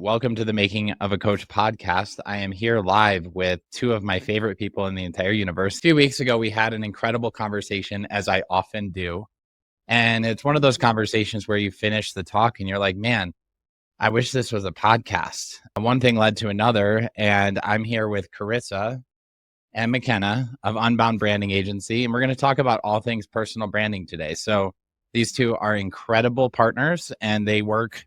welcome to the Making of a Coach podcast. I am here live with two of my favorite people in the entire universe. A few weeks ago, we had an incredible conversation, as I often do. And it's one of those conversations where you finish the talk and you're like, man, I wish this was a podcast. One thing led to another. And I'm here with Charissa and McKenna of Unbound Branding Agency. And we're going to talk about all things personal branding today. So these two are incredible partners and they work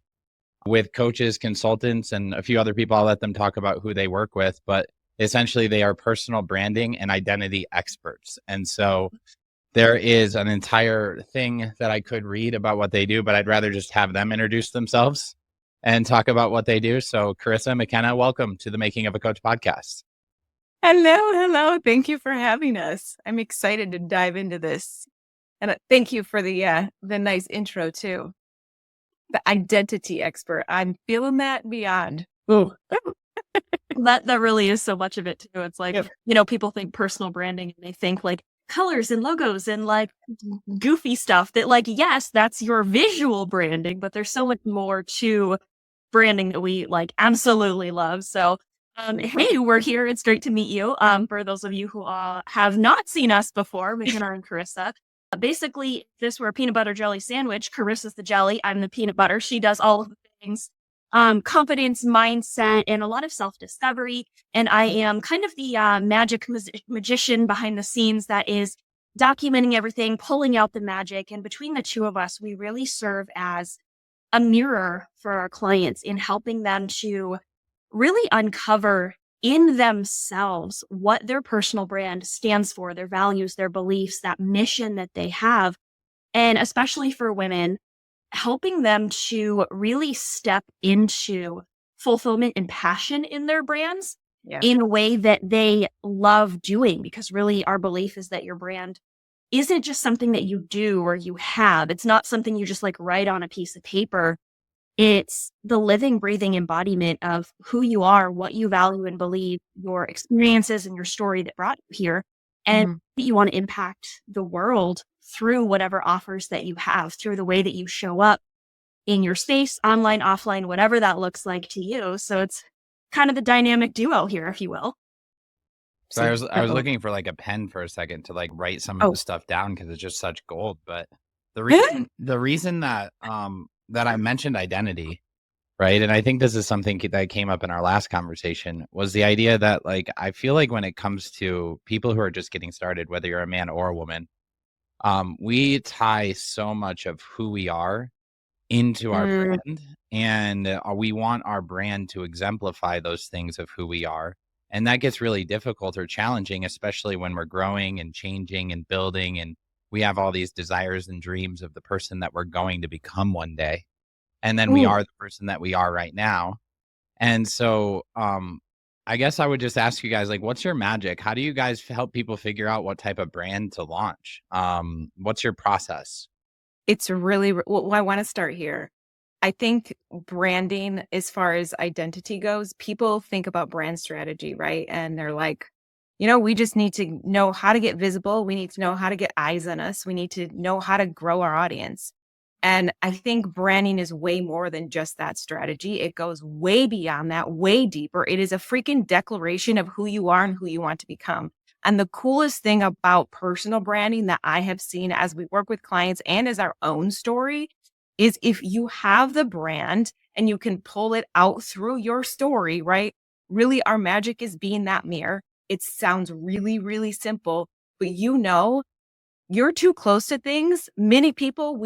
with coaches, consultants, and a few other people. I'll let them talk about who they work with, but essentially they are personal branding and identity experts. And so there is an entire thing that I could read about what they do, but I'd rather just have them introduce themselves and talk about what they do. So Charissa, McKenna, welcome to the Making of a Coach podcast. Hello. Thank you for having us. I'm excited to dive into this. And thank you for the nice intro too. The identity expert. I'm feeling that beyond. Oh, that really is so much of it too. It's like, people think personal branding and they think like colors and logos and like goofy stuff that like, yes, that's your visual branding, but there's so much more to branding that we like absolutely love. So hey, we're here. It's great to meet you. For those of you who have not seen us before, McKenna and Charissa. Basically, if this were a peanut butter jelly sandwich, Carissa's the jelly, I'm the peanut butter. She does all of the things, confidence, mindset, and a lot of self-discovery. And I am kind of the magic magician behind the scenes that is documenting everything, pulling out the magic. And between the two of us, we really serve as a mirror for our clients in helping them to really uncover in themselves what their personal brand stands for, their values, their beliefs, that mission that they have. And especially for women, helping them to really step into fulfillment and passion in their brands in a way that they love doing. Because really our belief is that your brand isn't just something that you do or you have. It's not something you just like write on a piece of paper. It's the living, breathing embodiment of who you are, what you value and believe, your experiences and your story that brought you here, and you want to impact the world through whatever offers that you have, through the way that you show up in your space, online, offline, whatever that looks like to you. So it's kind of the dynamic duo here, if you will. So I was looking for like a pen for a second to like write some of the stuff down because it's just such gold. But the reason that that I mentioned identity, right? And I think this is something that came up in our last conversation, was the idea that like, I feel like when it comes to people who are just getting started, whether you're a man or a woman, we tie so much of who we are into our brand, and we want our brand to exemplify those things of who we are. And that gets really difficult or challenging, especially when we're growing and changing and building, and we have all these desires and dreams of the person that we're going to become one day. And then we are the person that we are right now. And so I guess I would just ask you guys, like, what's your magic? How do you guys help people figure out what type of brand to launch? What's your process? It's really, well, I want to start here. I think branding, as far as identity goes, people think about brand strategy, right? And they're like, we just need to know how to get visible. We need to know how to get eyes on us. We need to know how to grow our audience. And I think branding is way more than just that strategy. It goes way beyond that, way deeper. It is a freaking declaration of who you are and who you want to become. And the coolest thing about personal branding that I have seen as we work with clients and as our own story is if you have the brand and you can pull it out through your story, right? Really, our magic is being that mirror. It sounds really, really simple, but you're too close to things. Many people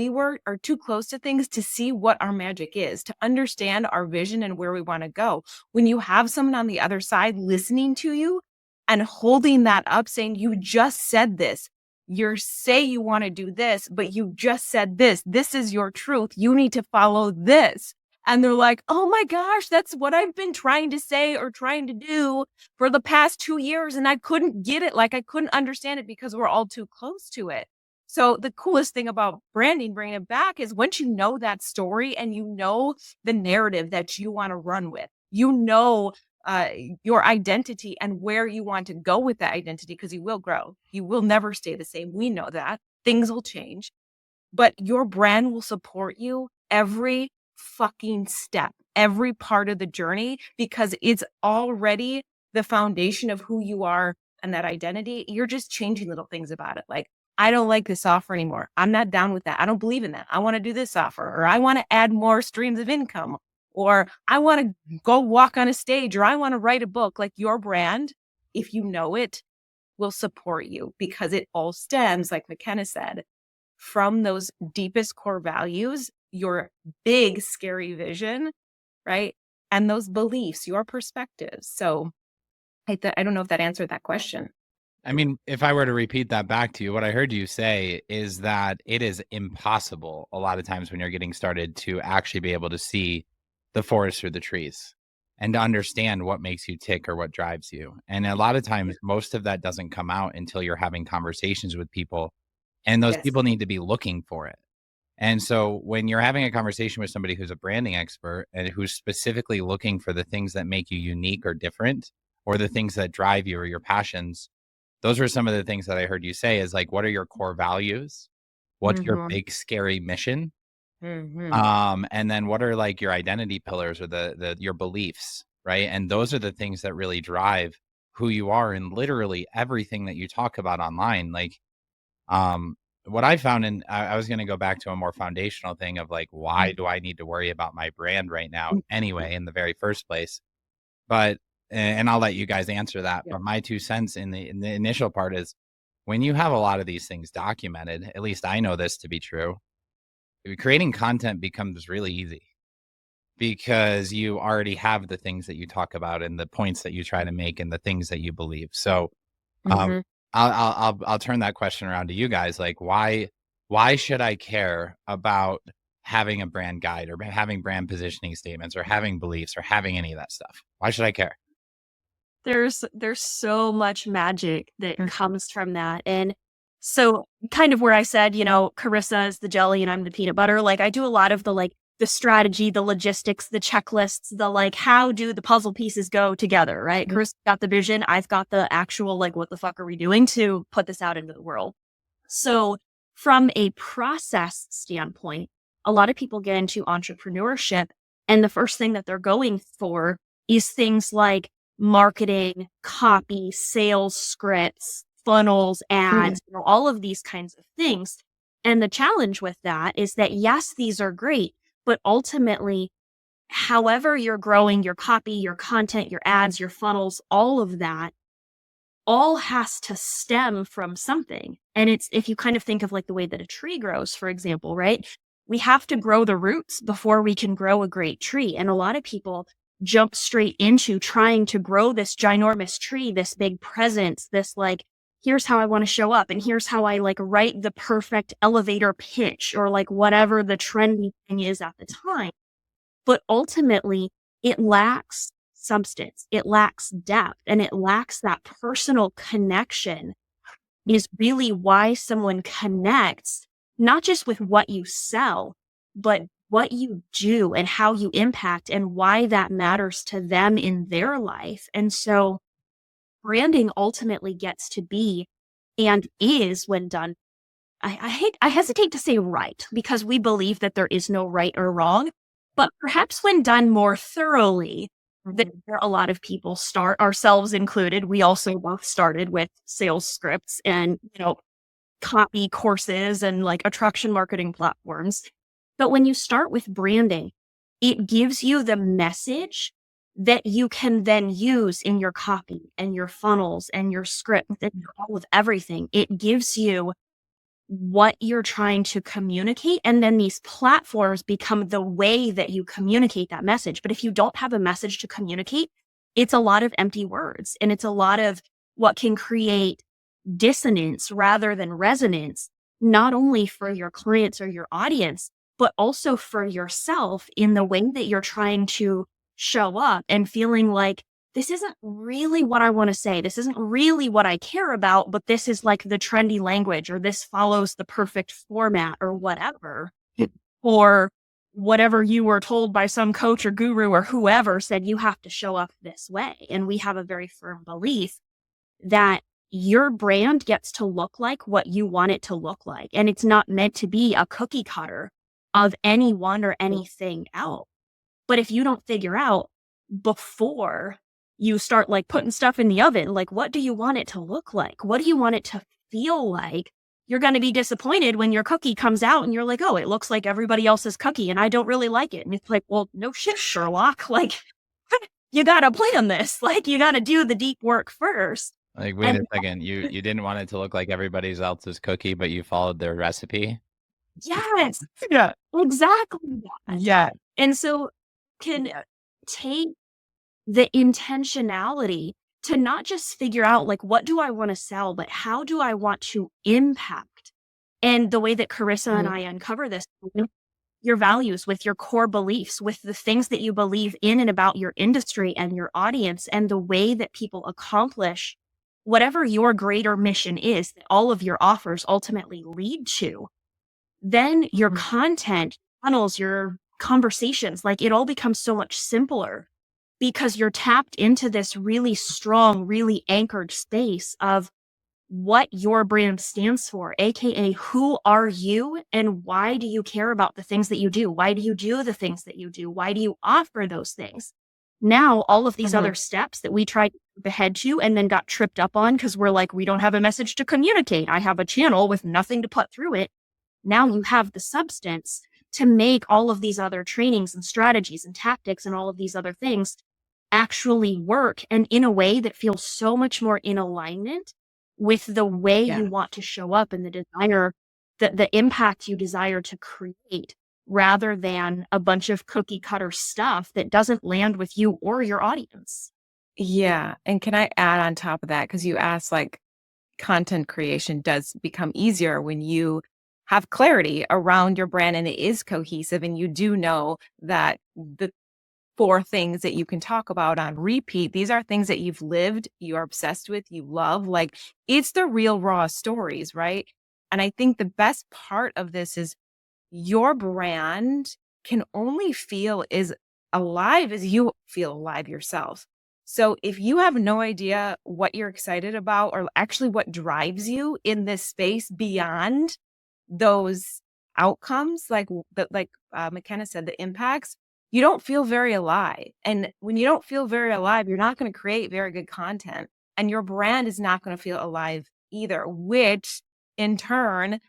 are too close to things to see what our magic is, to understand our vision and where we want to go. When you have someone on the other side listening to you and holding that up, saying, you just said this. You say you want to do this, but you just said this. This is your truth. You need to follow this. And they're like, oh my gosh, that's what I've been trying to say or trying to do for the past 2 years. And I couldn't get it. Like I couldn't understand it because we're all too close to it. So the coolest thing about branding, bringing it back, is once you know that story and you know the narrative that you want to run with, your identity and where you want to go with that identity, because you will grow. You will never stay the same. We know that things will change, but your brand will support you every fucking step, every part of the journey, because it's already the foundation of who you are and that identity. You're just changing little things about it. Like, I don't like this offer anymore. I'm not down with that. I don't believe in that. I want to do this offer, or I want to add more streams of income, or I want to go walk on a stage, or I want to write a book. Like, your brand, if you know it, will support you, because it all stems, like McKenna said, from those deepest core values, your big, scary vision, right? And those beliefs, your perspectives. So I don't know if that answered that question. I mean, if I were to repeat that back to you, what I heard you say is that it is impossible a lot of times when you're getting started to actually be able to see the forest through the trees and to understand what makes you tick or what drives you. And a lot of times, most of that doesn't come out until you're having conversations with people, and those people need to be looking for it. And so when you're having a conversation with somebody who's a branding expert and who's specifically looking for the things that make you unique or different, or the things that drive you or your passions, those are some of the things that I heard you say is like, what are your core values? What's your big, scary mission? And then what are like your identity pillars or your beliefs, right? And those are the things that really drive who you are in literally everything that you talk about online. Like, what I found, and I was going to go back to a more foundational thing of like, why do I need to worry about my brand right now anyway, in the very first place? But, and I'll let you guys answer that. But my 2 cents in the initial part is, when you have a lot of these things documented, at least I know this to be true, creating content becomes really easy because you already have the things that you talk about and the points that you try to make and the things that you believe. So, I'll turn that question around to you guys. Like, why should I care about having a brand guide or having brand positioning statements or having beliefs or having any of that stuff? Why should I care? There's so much magic that comes from that. And so kind of where I said, Charissa is the jelly and I'm the peanut butter. Like, I do a lot of the strategy, the logistics, the checklists, how do the puzzle pieces go together, right? Charissa got the vision. I've got the actual, what the fuck are we doing to put this out into the world? So from a process standpoint, a lot of people get into entrepreneurship, and the first thing that they're going for is things like marketing, copy, sales scripts, funnels, ads, all of these kinds of things. And the challenge with that is that, yes, these are great, but ultimately, however you're growing your copy, your content, your ads, your funnels, all of that, all has to stem from something. And it's, if you kind of think of the way that a tree grows, for example, right? We have to grow the roots before we can grow a great tree. And a lot of people jump straight into trying to grow this ginormous tree, this big presence, this here's how I want to show up, and here's how I write the perfect elevator pitch, or whatever the trendy thing is at the time. But ultimately, it lacks substance, it lacks depth, and it lacks that personal connection. Is really why someone connects, not just with what you sell, but what you do and how you impact and why that matters to them in their life. And so branding ultimately gets to be, and is, when done, I hesitate to say right, because we believe that there is no right or wrong, but perhaps when done more thoroughly, that a lot of people start, ourselves included. We also both started with sales scripts and, copy courses and attraction marketing platforms. But when you start with branding, it gives you the message that you can then use in your copy and your funnels and your script and all of everything. It gives you what you're trying to communicate. And then these platforms become the way that you communicate that message. But if you don't have a message to communicate, it's a lot of empty words, and it's a lot of what can create dissonance rather than resonance, not only for your clients or your audience, but also for yourself in the way that you're trying to show up and feeling like, this isn't really what I want to say. This isn't really what I care about, but this is the trendy language, or this follows the perfect format, or whatever, or whatever you were told by some coach or guru or whoever said you have to show up this way. And we have a very firm belief that your brand gets to look like what you want it to look like. And it's not meant to be a cookie cutter. of anyone or anything else. But if you don't figure out before you start like putting stuff in the oven, like, what do you want it to look like? What do you want it to feel like? You're going to be disappointed when your cookie comes out and you're like, oh, it looks like everybody else's cookie and I don't really like it. And it's like, well, no shit, Sherlock. Like, you got to plan this. Like, you got to do the deep work first. Like, wait a second. You didn't want it to look like everybody else's cookie, but you followed their recipe? Yes. Yeah. Exactly that. Yeah. And so can take the intentionality to not just figure out like, what do I want to sell, but how do I want to impact? And the way that Charissa and I uncover this, your values, with your core beliefs, with the things that you believe in and about your industry and your audience, and the way that people accomplish whatever your greater mission is that all of your offers ultimately lead to, then your content funnels, your conversations, like it all becomes so much simpler because you're tapped into this really strong, really anchored space of what your brand stands for, aka who are you and why do you care about the things that you do? Why do you do the things that you do? Why do you offer those things? Now, all of these other steps that we tried to jump ahead to and then got tripped up on because we're like, we don't have a message to communicate. I have a channel with nothing to put through it. Now you have the substance to make all of these other trainings and strategies and tactics and all of these other things actually work, and in a way that feels so much more in alignment with the way you want to show up and the desire, the impact you desire to create, rather than a bunch of cookie cutter stuff that doesn't land with you or your audience. Yeah. And can I add on top of that? Because you asked, like, content creation does become easier when you have clarity around your brand and it is cohesive, and you do know that the 4 things that you can talk about on repeat, these are things that you've lived, you're obsessed with, you love. Like, it's the real raw stories, right? And I think the best part of this is your brand can only feel as alive as you feel alive yourself. So if you have no idea what you're excited about, or actually what drives you in this space beyond those outcomes, like McKenna said, the impacts, you don't feel very alive. And when you don't feel very alive, you're not going to create very good content, and your brand is not going to feel alive either, which in turn,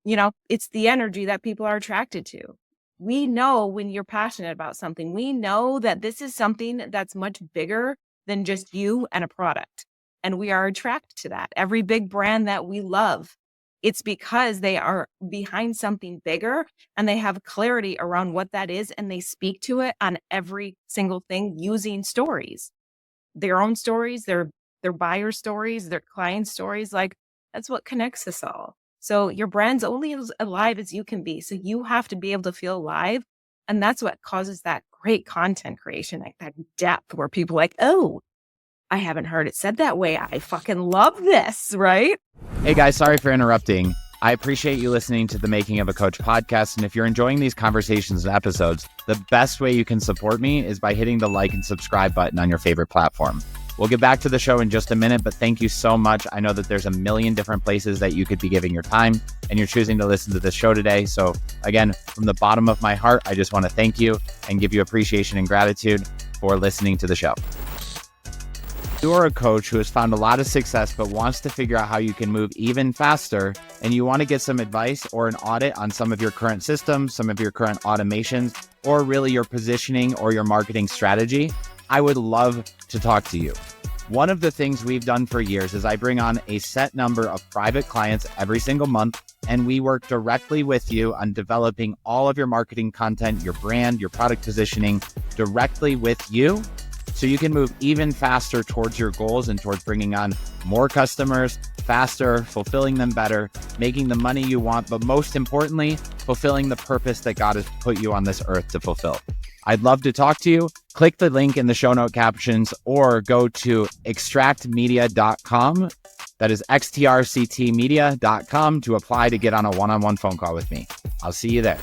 it's the energy that people are attracted to. We know when you're passionate about something, we know that this is something that's much bigger than just you and a product. And we are attracted to that. Every big brand that we love, it's because they are behind something bigger and they have clarity around what that is, and they speak to it on every single thing using stories, their own stories, their buyer stories, their client stories. Like, that's what connects us all. So your brand's only as alive as you can be. So you have to be able to feel alive. And that's what causes that great content creation, like that depth where people are like, oh, I haven't heard it said that way. I fucking love this, right? Hey guys, sorry for interrupting. I appreciate you listening to the Making of a Coach podcast. And if you're enjoying these conversations and episodes, the best way you can support me is by hitting the like and subscribe button on your favorite platform. We'll get back to the show in just a minute, but thank you so much. I know that there's a million different places that you could be giving your time, and you're choosing to listen to this show today. So again, from the bottom of my heart, I just want to thank you and give you appreciation and gratitude for listening to the show. You are a coach who has found a lot of success, but wants to figure out how you can move even faster, and you want to get some advice or an audit on some of your current systems, some of your current automations, or really your positioning or your marketing strategy, I would love to talk to you. One of the things we've done for years is I bring on a set number of private clients every single month, and we work directly with you on developing all of your marketing content, your brand, your product positioning directly with you, so you can move even faster towards your goals and towards bringing on more customers faster, fulfilling them better, making the money you want, but most importantly, fulfilling the purpose that God has put you on this earth to fulfill. I'd love to talk to you. Click the link in the show note captions or go to extractmedia.com. That is xtrctmedia.com to apply to get on a one-on-one phone call with me. I'll see you there.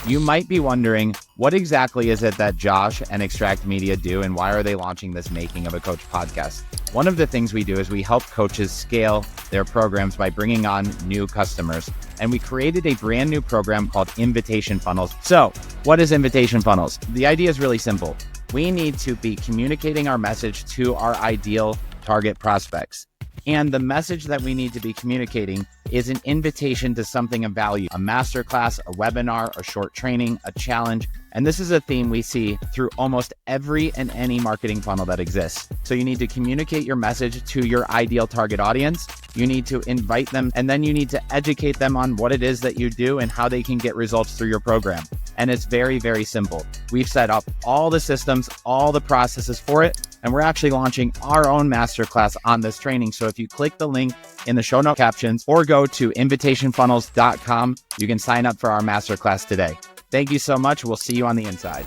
You might be wondering, what exactly is it that Josh and Extract Media do, and why are they launching this Making of a Coach podcast? One of the things we do is we help coaches scale their programs by bringing on new customers. And we created a brand new program called Invitation Funnels. So what is Invitation Funnels? The idea is really simple. We need to be communicating our message to our ideal target prospects. And the message that we need to be communicating is an invitation to something of value, a masterclass, a webinar, a short training, a challenge. And this is a theme we see through almost every and any marketing funnel that exists. So you need to communicate your message to your ideal target audience. You need to invite them, and then you need to educate them on what it is that you do and how they can get results through your program. And it's very, very simple. We've set up all the systems, all the processes for it, and we're actually launching our own masterclass on this training. So if you click the link in the show note captions or go to invitationfunnels.com, you can sign up for our masterclass today. Thank you so much. We'll see you on the inside.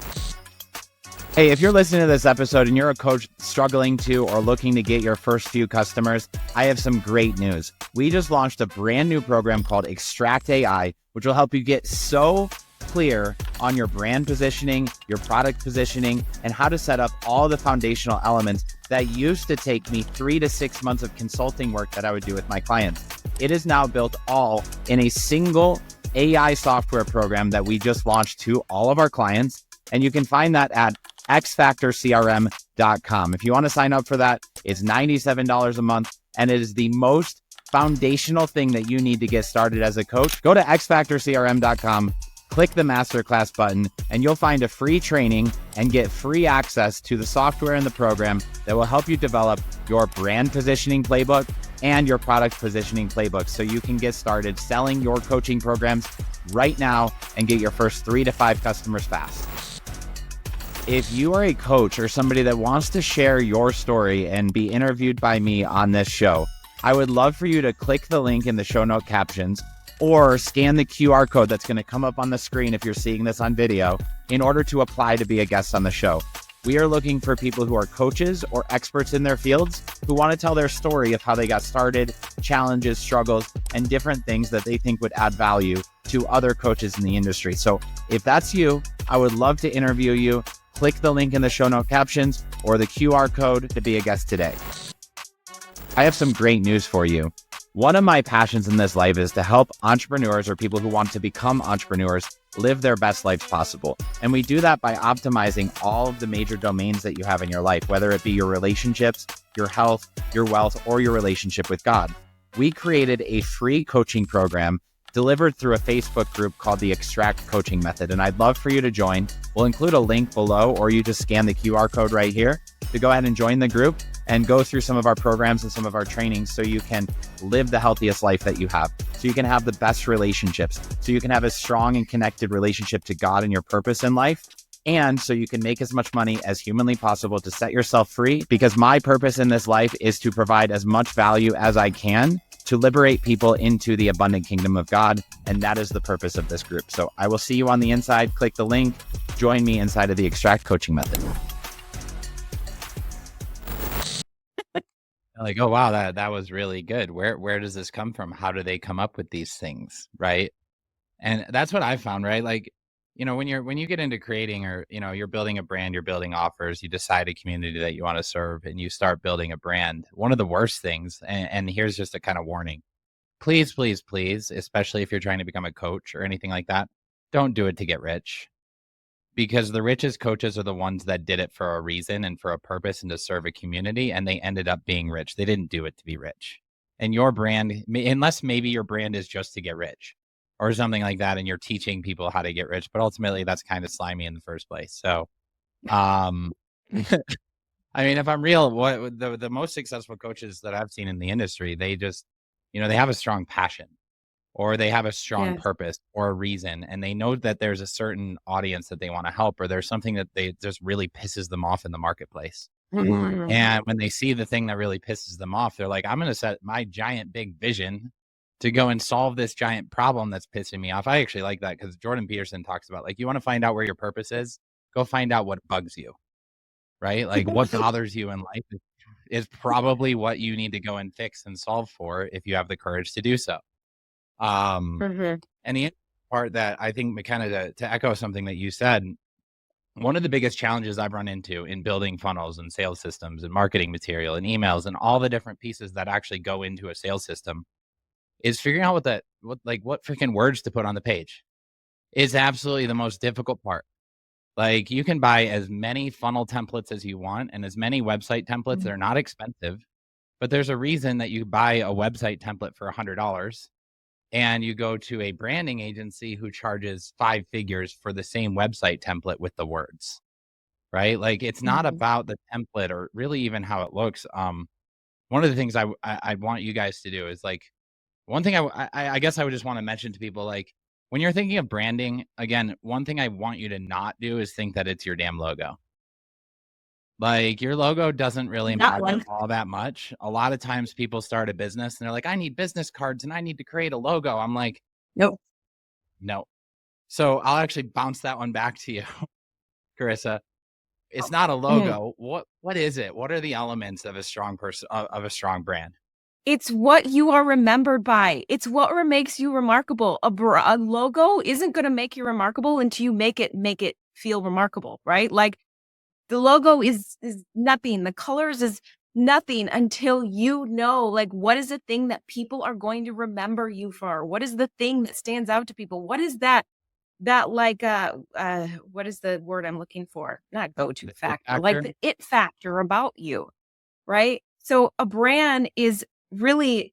Hey, if you're listening to this episode and you're a coach struggling to or looking to get your first few customers, I have some great news. We just launched a brand new program called Extract AI, which will help you get so clear on your brand positioning, your product positioning, and how to set up all the foundational elements that used to take me 3 to 6 months of consulting work that I would do with my clients. It is now built all in a single AI software program that we just launched to all of our clients. And you can find that at xfactorcrm.com. If you want to sign up for that, it's $97 a month. And it is the most foundational thing that you need to get started as a coach. Go to xfactorcrm.com, click the masterclass button, and you'll find a free training and get free access to the software in the program that will help you develop your brand positioning playbook and your product positioning playbook so you can get started selling your coaching programs right now and get your first 3 to 5 customers fast. If you are a coach or somebody that wants to share your story and be interviewed by me on this show, I would love for you to click the link in the show note captions or scan the QR code that's going to come up on the screen if you're seeing this on video in order to apply to be a guest on the show. We are looking for people who are coaches or experts in their fields who want to tell their story of how they got started, challenges, struggles, and different things that they think would add value to other coaches in the industry. So if that's you, I would love to interview you. Click the link in the show note captions or the QR code to be a guest today. I have some great news for you. One of my passions in this life is to help entrepreneurs or people who want to become entrepreneurs live their best lives possible. And we do that by optimizing all of the major domains that you have in your life, whether it be your relationships, your health, your wealth, or your relationship with God. We created a free coaching program delivered through a Facebook group called the Extract Coaching Method. And I'd love for you to join. We'll include a link below, or you just scan the QR code right here to go ahead and join the group and go through some of our programs and some of our trainings so you can live the healthiest life that you have, so you can have the best relationships, so you can have a strong and connected relationship to God and your purpose in life, and so you can make as much money as humanly possible to set yourself free, because my purpose in this life is to provide as much value as I can to liberate people into the abundant kingdom of God. And that is the purpose of this group. So I will see you on the inside. Click the link, join me inside of the Extract Coaching Method. Like, oh, wow, that was really good. Where does this come from? How do they come up with these things? Right. And that's what I found, right? Like, when you get into creating, or, you're building a brand, you're building offers, you decide a community that you want to serve, and you start building a brand. One of the worst things, and here's just a kind of warning, please, please, please, especially if you're trying to become a coach or anything like that, don't do it to get rich. Because the richest coaches are the ones that did it for a reason and for a purpose and to serve a community, and they ended up being rich. They didn't do it to be rich. And your brand, unless maybe your brand is just to get rich or something like that, and you're teaching people how to get rich, but ultimately that's kind of slimy in the first place. So, I mean, if I'm real, what the most successful coaches that I've seen in the industry, they just, they have a strong passion, or they have a strong purpose or a reason, and they know that there's a certain audience that they want to help, or there's something that they just really pisses them off in the marketplace. And when they see the thing that really pisses them off, they're like, I'm going to set my giant big vision to go and solve this giant problem that's pissing me off. I actually like that, because Jordan Peterson talks about, like, you want to find out where your purpose is, go find out what bugs you, right? Like what bothers you in life is probably what you need to go and fix and solve for if you have the courage to do so. And the part that I think, McKenna, to echo something that you said, one of the biggest challenges I've run into in building funnels and sales systems and marketing material and emails and all the different pieces that actually go into a sales system is figuring out what freaking words to put on the page. Is absolutely the most difficult part. Like, you can buy as many funnel templates as you want and as many website templates. They're not expensive, but there's a reason that you buy a website template for $100 and you go to a branding agency who charges 5 figures for the same website template with the words, right? Like, it's not about the template or really even how it looks. One of the things I want you guys to do is, like, one thing I guess I would just want to mention to people, like, when you're thinking of branding, again, one thing I want you to not do is think that it's your damn logo. Like, your logo doesn't really That matter one. all that much. A lot of times people start a business and they're like, I need business cards and I need to create a logo. I'm like, Nope. no. So I'll actually bounce that one back to you, Charissa. It's not a logo. What is it? What are the elements of a strong person of a strong brand? It's what you are remembered by. It's what makes you remarkable. A logo isn't going to make you remarkable until you make it feel remarkable, right? Like, the logo is nothing. The colors is nothing until you know, like, what is the thing that people are going to remember you for? What is the thing that stands out to people? What is that like, what is the word I'm looking for? Not go-to factor, like the it factor about you, right? So a brand is really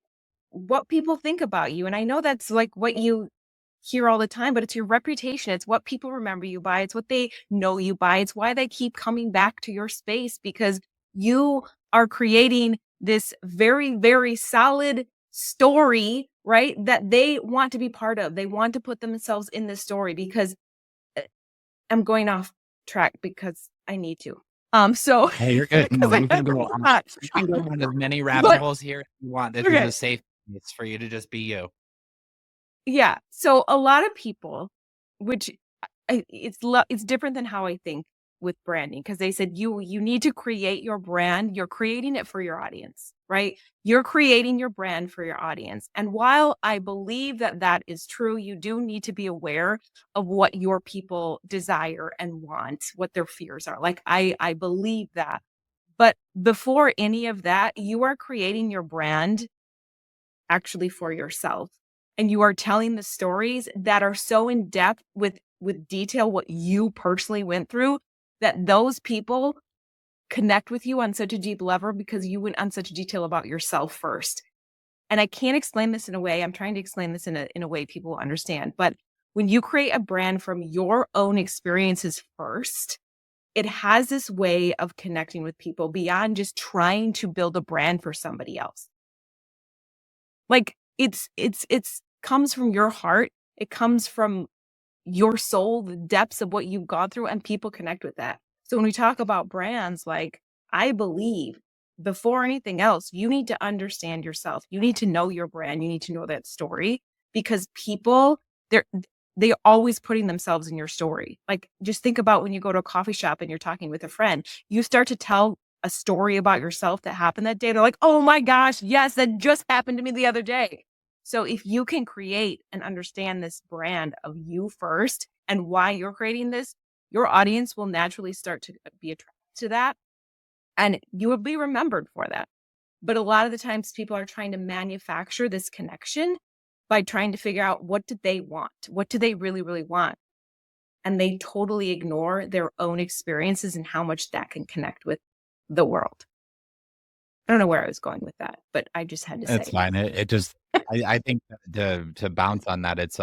what people think about you. And I know that's like what you hear all the time, but it's your reputation. It's what people remember you by. It's what they know you by. It's why they keep coming back to your space, because you are creating this very, very solid story, right? That they want to be part of. They want to put themselves in this story, because I'm going off track because I need to. So hey, you're good. No, you can go on. You can go on as many rabbit holes here if you want. This is a safe place for you to just be you. Yeah. So a lot of people, which it's different than how I think with branding, because they said you need to create your brand. You're creating it for your audience, right? You're creating your brand for your audience. And while I believe that that is true, you do need to be aware of what your people desire and want, what their fears are. Like, I believe that. But before any of that, you are creating your brand actually for yourself. And you are telling the stories that are so in depth with detail what you personally went through, that those people connect with you on such a deep level because you went on such detail about yourself first. And I can't explain this in a way. I'm trying to explain this in a way people will understand. But when you create a brand from your own experiences first, it has this way of connecting with people beyond just trying to build a brand for somebody else. Like, it's comes from your heart. It comes from your soul, the depths of what you've gone through, and people connect with that. So when we talk about brands, like, I believe before anything else, you need to understand yourself. You need to know your brand. You need to know that story, because people, they're always putting themselves in your story. Like, just think about when you go to a coffee shop and you're talking with a friend, you start to tell a story about yourself that happened that day. They're like, oh my gosh, yes, that just happened to me the other day. So if you can create and understand this brand of you first and why you're creating this, your audience will naturally start to be attracted to that, and you will be remembered for that. But a lot of the times people are trying to manufacture this connection by trying to figure out, what do they want? What do they really, really want? And they totally ignore their own experiences and how much that can connect with the world. I don't know where I was going with that, but I just had to say. It's fine. It just, I think to bounce on that, it's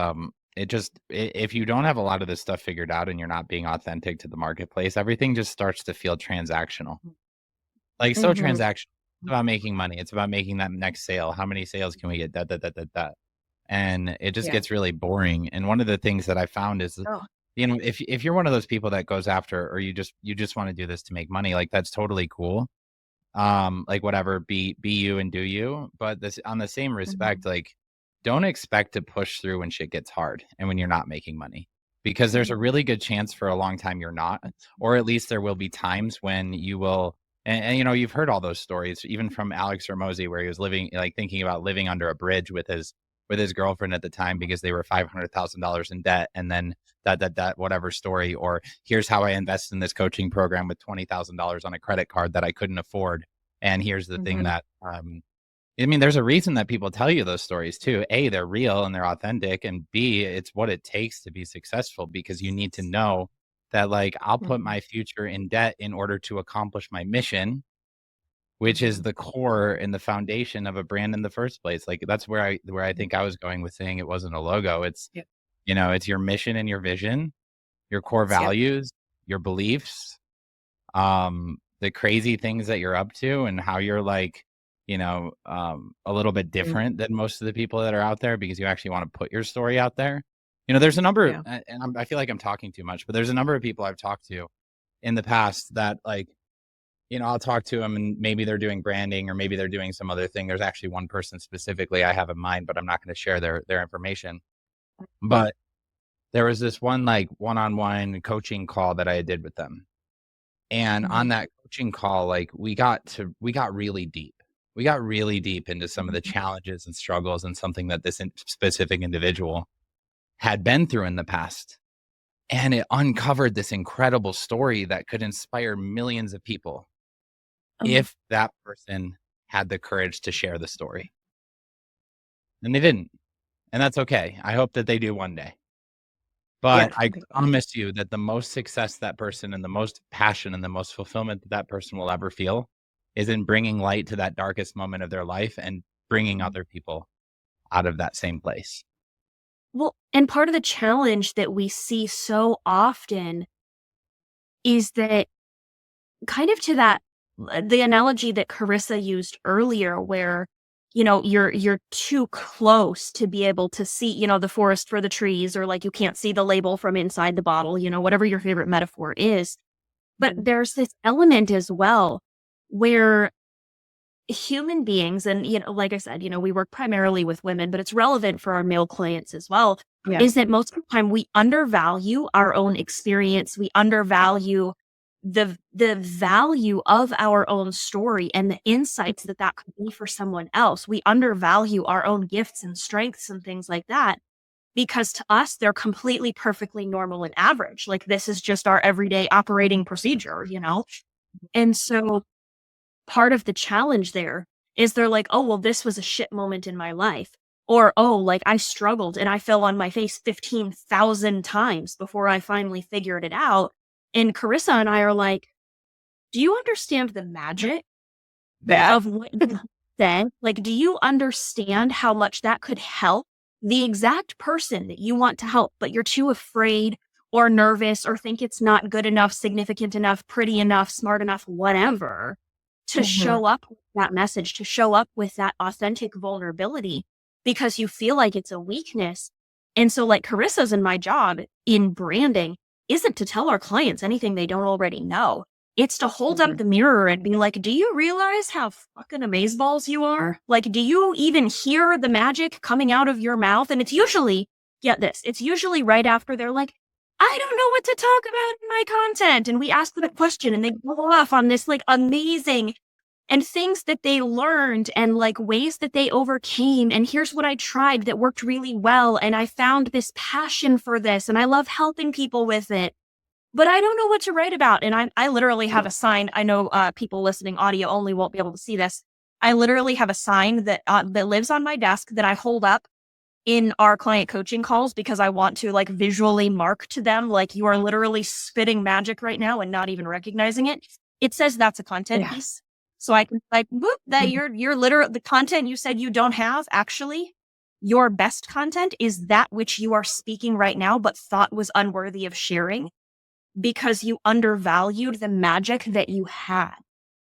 if you don't have a lot of this stuff figured out and you're not being authentic to the marketplace, everything just starts to feel transactional. Like, so transactional. It's about making money. It's about making that next sale. How many sales can we get? That. And it just gets really boring. And one of the things that I found is, if you're one of those people that goes after, or you just want to do this to make money, like, that's totally cool. Like, whatever, be you and do you. But this, on the same respect, like, don't expect to push through when shit gets hard and when you're not making money, because there's a really good chance for a long time you're not, or at least there will be times when you will. And you've heard all those stories, even from Alex Hormozi, where he was living, like, thinking about living under a bridge with his with his girlfriend at the time because they were $500,000 in debt. And then that whatever story, or here's how I invest in this coaching program with $20,000 on a credit card that I couldn't afford. And here's the thing that, I mean, there's a reason that people tell you those stories too. A, they're real and they're authentic. And B, it's what it takes to be successful, because you need to know that, like, I'll put my future in debt in order to accomplish my mission, which is the core and the foundation of a brand in the first place. Like, that's where I think I was going with saying it wasn't a logo. It's, you know, it's your mission and your vision, your core values, your beliefs, the crazy things that you're up to, and how you're, like, you know, a little bit different than most of the people that are out there, because you actually want to put your story out there. You know, there's a number, and I feel like I'm talking too much, but there's a number of people I've talked to in the past that, like, you know, I'll talk to them and maybe they're doing branding or maybe they're doing some other thing. There's actually one person specifically I have in mind, but I'm not going to share their information. But there was this one, like, one-on-one coaching call that I did with them. And on that coaching call, like, we got really deep. We got really deep into some of the challenges and struggles and something that this specific individual had been through in the past. And it uncovered this incredible story that could inspire millions of people if that person had the courage to share the story. And they didn't. And that's okay. I hope that they do one day. But I promise you that the most success that person, and the most passion and the most fulfillment that person will ever feel, is in bringing light to that darkest moment of their life and bringing other people out of that same place. Well, and part of the challenge that we see so often is that, kind of to that, the analogy that Charissa used earlier, where, you know, you're too close to be able to see, you know, the forest for the trees, or like you can't see the label from inside the bottle, you know, whatever your favorite metaphor is. But there's this element as well where human beings, and, you know, like I said, you know, we work primarily with women, but it's relevant for our male clients as well, is that most of the time we undervalue our own experience. We undervalue the value of our own story and the insights that could be for someone else. We undervalue our own gifts and strengths and things like that, because to us, they're completely perfectly normal and average. Like, this is just our everyday operating procedure, you know? And so part of the challenge there is they're like, oh, well, this was a shit moment in my life. Or, oh, like, I struggled and I fell on my face 15,000 times before I finally figured it out. And Charissa and I are like, do you understand the magic of what you said? Like, do you understand how much that could help the exact person that you want to help, but you're too afraid or nervous or think it's not good enough, significant enough, pretty enough, smart enough, whatever, to show up with that message, to show up with that authentic vulnerability, because you feel like it's a weakness. And so, like, Carissa's and my job in branding isn't to tell our clients anything they don't already know. It's to hold up the mirror and be like, do you realize how fucking amazeballs you are? Like, do you even hear the magic coming out of your mouth? And it's usually, get this, it's usually right after they're like, I don't know what to talk about in my content. And we ask them a question and they go off on this, like, amazing and things that they learned and, like, ways that they overcame. And here's what I tried that worked really well. And I found this passion for this and I love helping people with it, but I don't know what to write about. And I literally have a sign. I know people listening audio only won't be able to see this. I literally have a sign that lives on my desk that I hold up in our client coaching calls, because I want to, like, visually mark to them, like, you are literally spitting magic right now and not even recognizing it. It says that's a content piece. So I can, like, whoop, that you're literally, the content you said you don't have, actually, your best content is that which you are speaking right now, but thought was unworthy of sharing because you undervalued the magic that you had,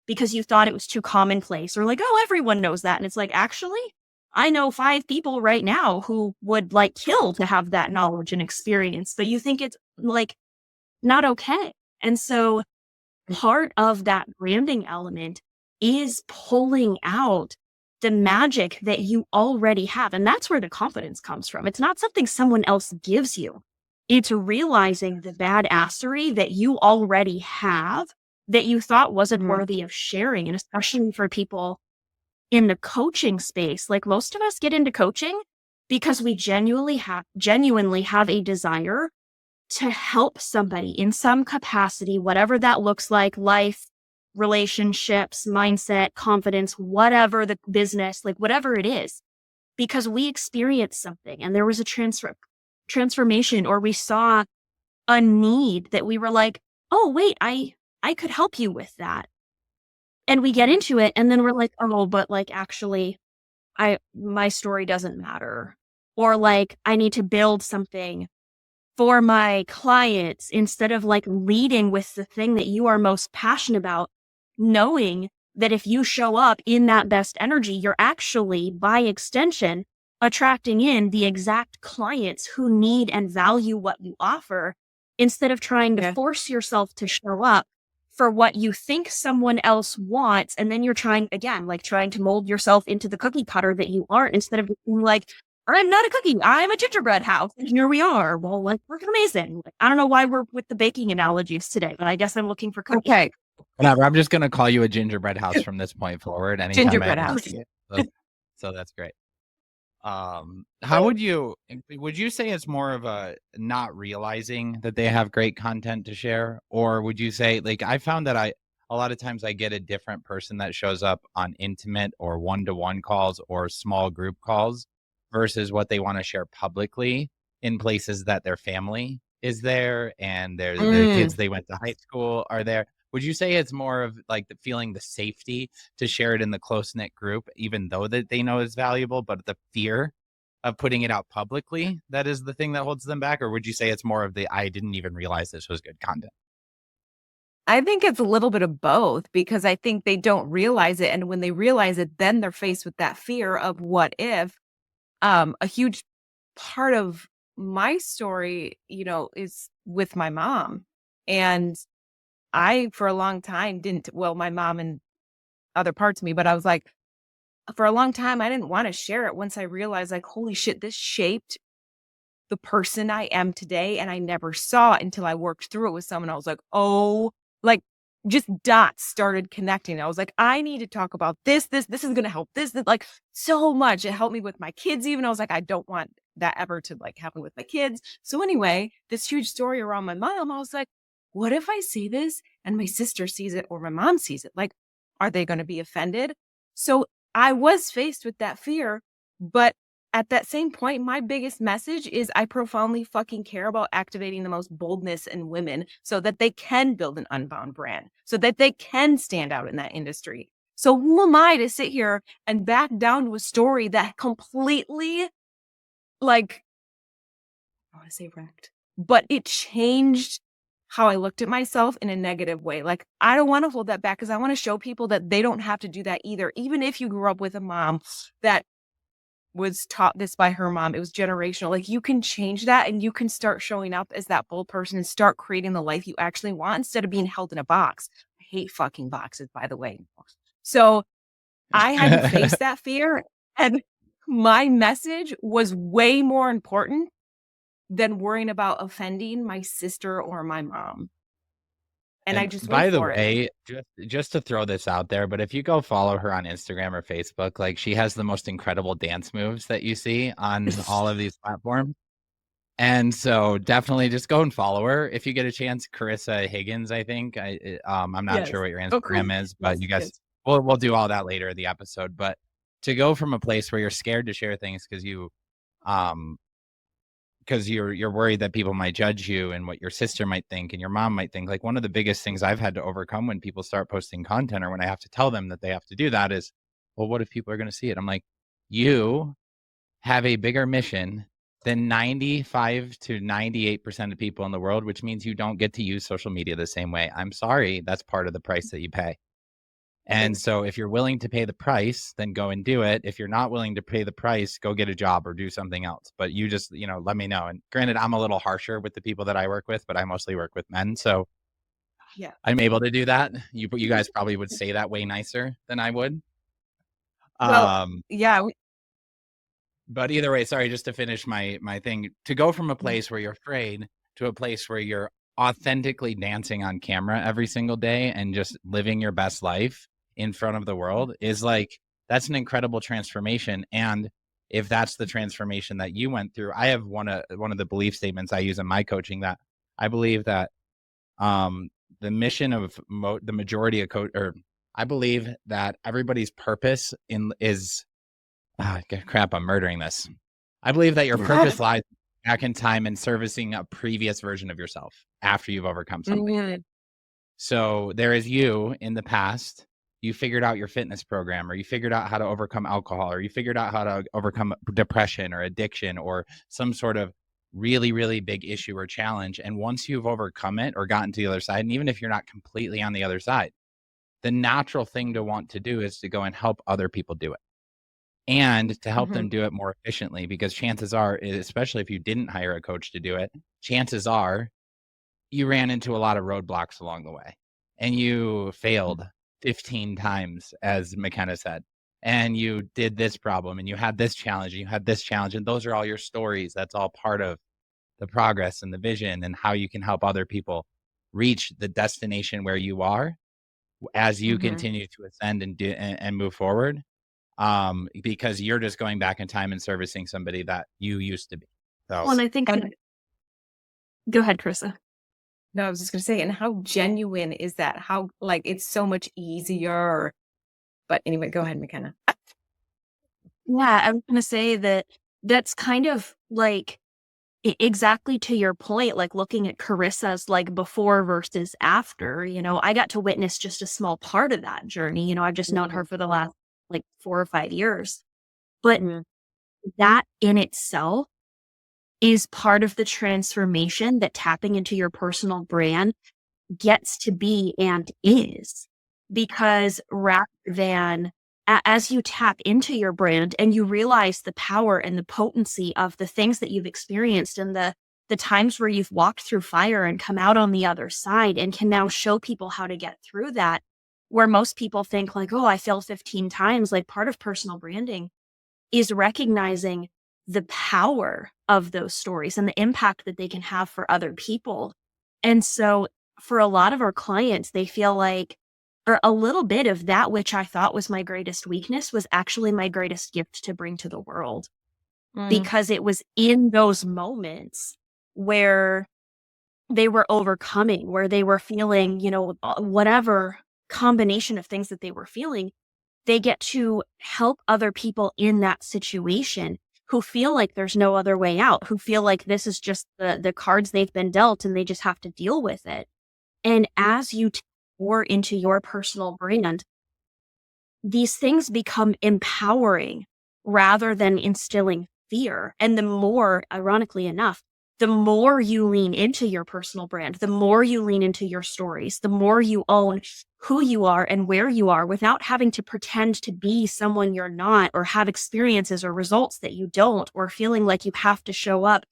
because you thought it was too commonplace, or like, oh, everyone knows that. And it's like, actually, I know 5 people right now who would, like, kill to have that knowledge and experience, but you think it's, like, not okay. And so part of that branding element is pulling out the magic that you already have. And that's where the confidence comes from. It's not something someone else gives you. It's realizing the badassery that you already have that you thought wasn't worthy of sharing. And especially for people in the coaching space, like, most of us get into coaching because we genuinely have a desire to help somebody in some capacity, whatever that looks like, life, relationships, mindset, confidence, whatever the business, like whatever it is, because we experienced something and there was a transformation, or we saw a need that we were like, oh, wait, I could help you with that. And we get into it and then we're like, oh, but like, actually, my story doesn't matter. Or like, I need to build something for my clients instead of like leading with the thing that you are most passionate about, knowing that if you show up in that best energy, you're actually, by extension, attracting in the exact clients who need and value what you offer, instead of trying to force yourself to show up for what you think someone else wants. And then you're trying to mold yourself into the cookie cutter that you aren't, instead of being like, I'm not a cookie, I'm a gingerbread house. And here we are. Well, like, we're amazing. Like, I don't know why we're with the baking analogies today, but I guess I'm looking for cookies. Okay. Whatever. I'm just going to call you a gingerbread house from this point forward. Anytime Gingerbread house. So that's great. How would you say it's more of a not realizing that they have great content to share? Or would you say, like, I found that a lot of times I get a different person that shows up on intimate or one-to-one calls or small group calls versus what they want to share publicly in places that their family is there and their kids they went to high school are there. Would you say it's more of like feeling the safety to share it in the close-knit group, even though that they know is valuable, but the fear of putting it out publicly, that is the thing that holds them back? Or would you say it's more of I didn't even realize this was good content? I think it's a little bit of both, because I think they don't realize it. And when they realize it, then they're faced with that fear of what if. A huge part of my story, is with my mom. And I, for a long time, my mom and other parts of me, but I was like, for a long time, I didn't want to share it. Once I realized, like, holy shit, this shaped the person I am today. And I never saw it until I worked through it with someone. I was like, oh, like, just dots started connecting. I was like, I need to talk about this is going to help this, like, so much. It helped me with my kids. Even I was like, I don't want that ever to like happen with my kids. So anyway, this huge story around my mom, I was like, what if I say this and my sister sees it or my mom sees it? Like, are they going to be offended? So I was faced with that fear, but at that same point, my biggest message is I profoundly fucking care about activating the most boldness in women so that they can build an unbound brand, so that they can stand out in that industry. So who am I to sit here and back down to a story that completely, like, I want to say wrecked, but it changed how I looked at myself in a negative way. Like, I don't want to hold that back, because I want to show people that they don't have to do that either. Even if you grew up with a mom that was taught this by her mom, it was generational. Like, you can change that and you can start showing up as that bold person and start creating the life you actually want instead of being held in a box. I hate fucking boxes, by the way. So I had to face that fear, and my message was way more important than worrying about offending my sister or my mom. And I just by the way, just to throw this out there, but if you go follow her on Instagram or Facebook, like, she has the most incredible dance moves that you see on all of these platforms. And so definitely just go and follow her if you get a chance. Charissa Higgins, I think. I'm not sure what your Instagram is, but you guys, we'll do all that later in the episode. But to go from a place where you're scared to share things because you're worried that people might judge you and what your sister might think and your mom might think. Like, one of the biggest things I've had to overcome when people start posting content, or when I have to tell them that they have to do that, is, well, what if people are going to see it? I'm like, you have a bigger mission than 95 to 98% of people in the world, which means you don't get to use social media the same way. I'm sorry. That's part of the price that you pay. And so if you're willing to pay the price, then go and do it. If you're not willing to pay the price, go get a job or do something else. But you just, let me know. And granted, I'm a little harsher with the people that I work with, but I mostly work with men. So yeah, I'm able to do that. You guys probably would say that way nicer than I would. Well, yeah. But either way, sorry, just to finish my thing, to go from a place where you're afraid to a place where you're authentically dancing on camera every single day and just living your best life in front of the world is like, that's an incredible transformation. And if that's the transformation that you went through. I have one of the belief statements I use in my coaching, that I believe that the mission of the majority of I believe that everybody's purpose is crap, I'm murdering this. I believe that your purpose lies back in time and servicing a previous version of yourself after you've overcome something. So there is you in the past. You figured out your fitness program, or you figured out how to overcome alcohol, or you figured out how to overcome depression or addiction or some sort of really, really big issue or challenge. And once you've overcome it or gotten to the other side, and even if you're not completely on the other side, the natural thing to want to do is to go and help other people do it, and to help them do it more efficiently, because chances are, especially if you didn't hire a coach to do it, chances are you ran into a lot of roadblocks along the way and you failed 15 times, as McKenna said, and you did this problem and you had this challenge and you had this challenge, and those are all your stories. That's all part of the progress and the vision and how you can help other people reach the destination where you are as you continue to ascend and move forward. Because you're just going back in time and servicing somebody that you used to be. So, well, and I think go ahead, Charissa. No, I was just going to say, and how genuine is that? How, like, it's so much easier. But anyway, go ahead, McKenna. Yeah, I was going to say that that's kind of like exactly to your point, like looking at Charissa's like before versus after, I got to witness just a small part of that journey. I've just known her for the last like 4 or 5 years. But that in itself is part of the transformation that tapping into your personal brand gets to be and is. Because rather than as you tap into your brand and you realize the power and the potency of the things that you've experienced and the times where you've walked through fire and come out on the other side and can now show people how to get through that, where most people think like, oh, I failed 15 times, like part of personal branding is recognizing the power of those stories and the impact that they can have for other people. And so for a lot of our clients, they feel like, or a little bit of that which I thought was my greatest weakness was actually my greatest gift to bring to the world. Because it was in those moments where they were overcoming, where they were feeling, whatever combination of things that they were feeling, they get to help other people in that situation who feel like there's no other way out, who feel like this is just the cards they've been dealt and they just have to deal with it. And as you pour into your personal brand, these things become empowering rather than instilling fear. And the more, ironically enough, the more you lean into your personal brand, the more you lean into your stories, the more you own who you are and where you are without having to pretend to be someone you're not, or have experiences or results that you don't, or feeling like you have to show up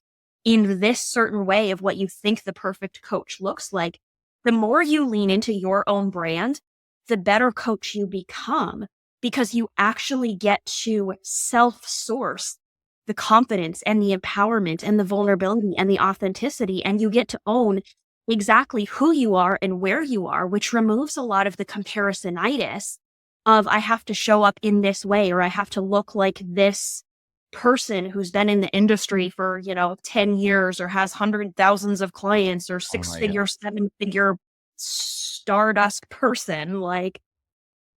in this certain way of what you think the perfect coach looks like. The more you lean into your own brand, the better coach you become, because you actually get to self-source the confidence and the empowerment and the vulnerability and the authenticity, and you get to own exactly who you are and where you are, which removes a lot of the comparisonitis of I have to show up in this way, or I have to look like this person who's been in the industry for, 10 years or has hundreds of thousands of clients or 6-figure, 7-figure stardust person. Like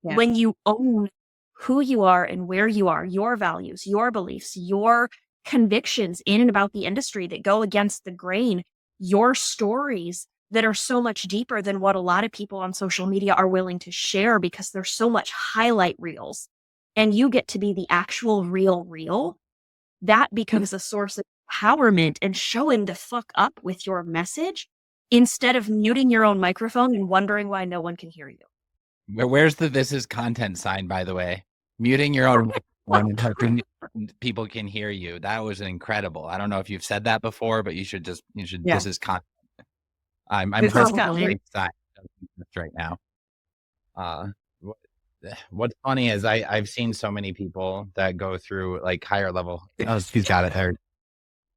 when you own who you are and where you are, your values, your beliefs, your convictions in and about the industry that go against the grain, your stories that are so much deeper than what a lot of people on social media are willing to share, because there's so much highlight reels and you get to be the actual real, that becomes a source of empowerment and showing the fuck up with your message instead of muting your own microphone and wondering why no one can hear you. Where's the "this is content" sign, by the way? Muting your own microphone and hoping people can hear you. That was incredible. I don't know if you've said that before, but you should. This is content. I'm personally excited right now. What's funny is I've seen so many people that go through like higher level. Oh, she's got it there.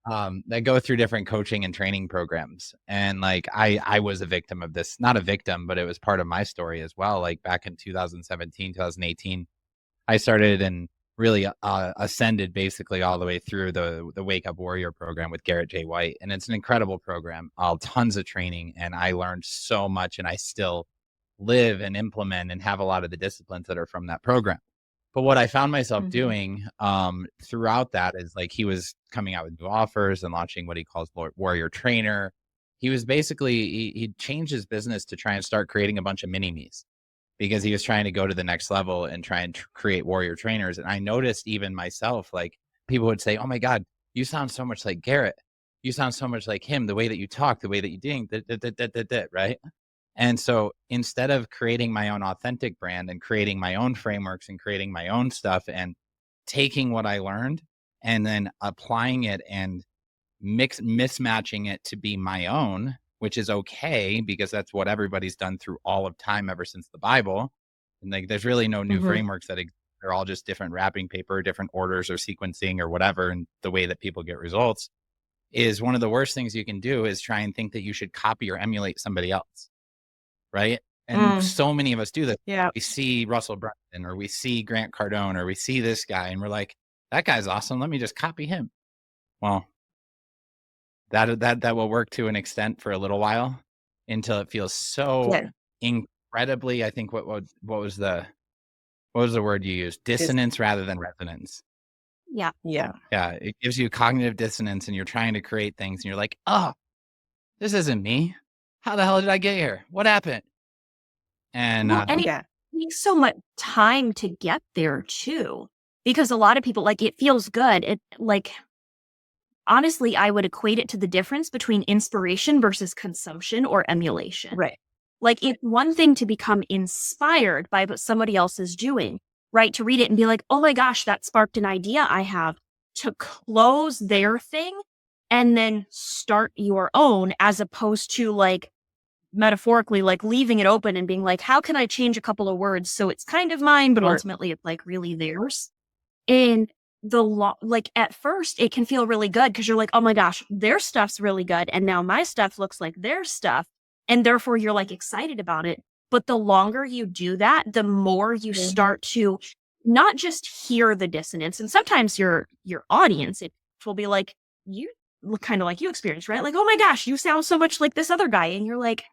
That go through different coaching and training programs. And like, I was a victim of this, not a victim, but it was part of my story as well. Like back in 2017, 2018, I started and really ascended basically all the way through the Wake Up Warrior program with Garrett J. White. And it's an incredible program, tons of training. And I learned so much, and I still live and implement and have a lot of the disciplines that are from that program. But what I found myself doing throughout that is like he was coming out with new offers and launching what he calls Warrior Trainer. He was basically, he changed his business to try and start creating a bunch of mini-me's, because he was trying to go to the next level and try and create warrior trainers. And I noticed even myself, like people would say, "Oh my God, you sound so much like Garrett. You sound so much like him, the way that you talk, the way that you ding, right?" And so instead of creating my own authentic brand and creating my own frameworks and creating my own stuff and taking what I learned and then applying it and mismatching it to be my own, which is okay, because that's what everybody's done through all of time ever since the Bible. And like, there's really no new frameworks that they're all just different wrapping paper, different orders or sequencing or whatever. And the way that people get results is one of the worst things you can do is try and think that you should copy or emulate somebody else. Right. And so many of us do that. Yeah. We see Russell Brunson or we see Grant Cardone or we see this guy and we're like, that guy's awesome. Let me just copy him. Well, that will work to an extent for a little while until it feels so incredibly, I think what was the word you used? Dissonance rather than resonance. Yeah. Yeah. Yeah. It gives you cognitive dissonance and you're trying to create things and you're like, oh, this isn't me. How the hell did I get here? What happened? And, and it takes so much time to get there too, because a lot of people, like, it feels good. It like, honestly, I would equate it to the difference between inspiration versus consumption or emulation. Right. Like, it's one thing to become inspired by what somebody else is doing, right? To read it and be like, oh my gosh, that sparked an idea I have, to close their thing and then start your own, as opposed to, like, metaphorically, like, leaving it open and being like, how can I change a couple of words so it's kind of mine, but ultimately it's like really theirs. And like, at first it can feel really good because you're like, oh my gosh, their stuff's really good. And now my stuff looks like their stuff. And therefore you're like excited about it. But the longer you do that, the more you start to not just hear the dissonance. And sometimes your audience, it will be like, you look kind of like you experienced, right? Like, oh my gosh, you sound so much like this other guy. And you're like,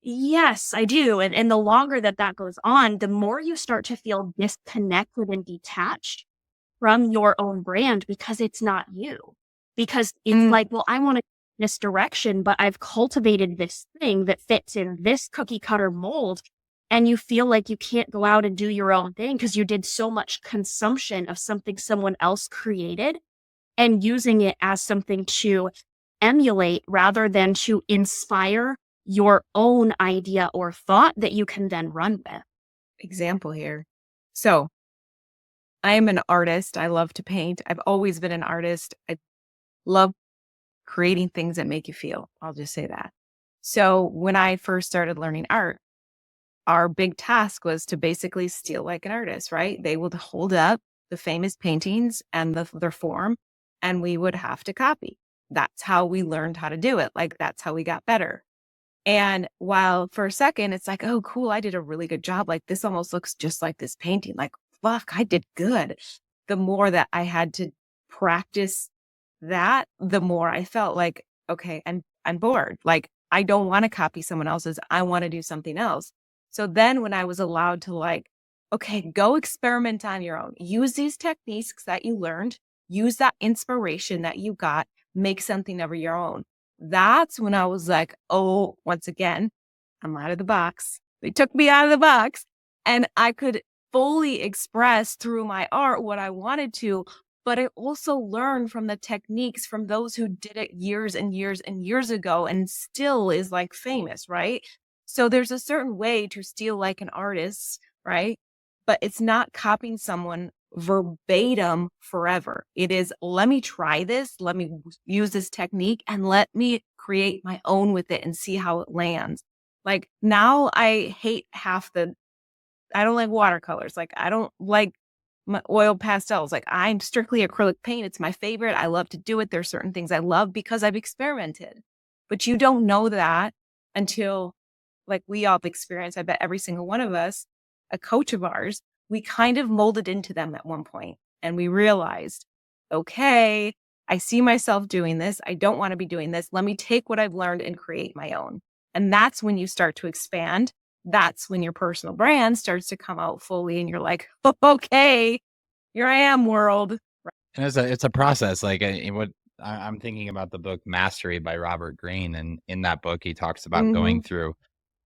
yes, I do. And the longer that goes on, the more you start to feel disconnected and detached from your own brand, because it's not you. Because it's like, well, I want to go this direction, but I've cultivated this thing that fits in this cookie cutter mold. And you feel like you can't go out and do your own thing because you did so much consumption of something someone else created and using it as something to emulate rather than to inspire your own idea or thought that you can then run with. Example here. So I am an artist. I love to paint. I've always been an artist. I love creating things that make you feel. I'll just say that. So when I first started learning art, our big task was to basically steal like an artist, right? They would hold up the famous paintings and their form, and we would have to copy. That's how we learned how to do it. Like, that's how we got better. And while for a second, it's like, oh, cool, I did a really good job. Like, this almost looks just like this painting. Like, fuck, I did good. The more that I had to practice that, the more I felt like, okay, I'm bored. Like, I don't want to copy someone else's. I want to do something else. So then when I was allowed to, like, okay, go experiment on your own, use these techniques that you learned, use that inspiration that you got, make something of your own. That's when I was like, oh, once again, I'm out of the box. They took me out of the box and I could fully express through my art what I wanted to, but I also learned from the techniques from those who did it years and years and years ago and still is like famous, right? So there's a certain way to steal like an artist, right? But it's not copying someone verbatim forever. It is, let me try this, let me use this technique, and let me create my own with it and see how it lands. Like, now I hate I don't like watercolors. Like, I don't like my oil pastels. Like, I'm strictly acrylic paint. It's my favorite. I love to do it. There's certain things I love because I've experimented. But you don't know that until, like, we all have experienced, I bet every single one of us, a coach of ours we kind of molded into them at one point, and we realized, okay, I see myself doing this. I don't want to be doing this. Let me take what I've learned and create my own. And that's when you start to expand. That's when your personal brand starts to come out fully and you're like, oh, okay, here I am, world. And it's a process. Like I'm thinking about the book Mastery by Robert Greene. And in that book, he talks about going through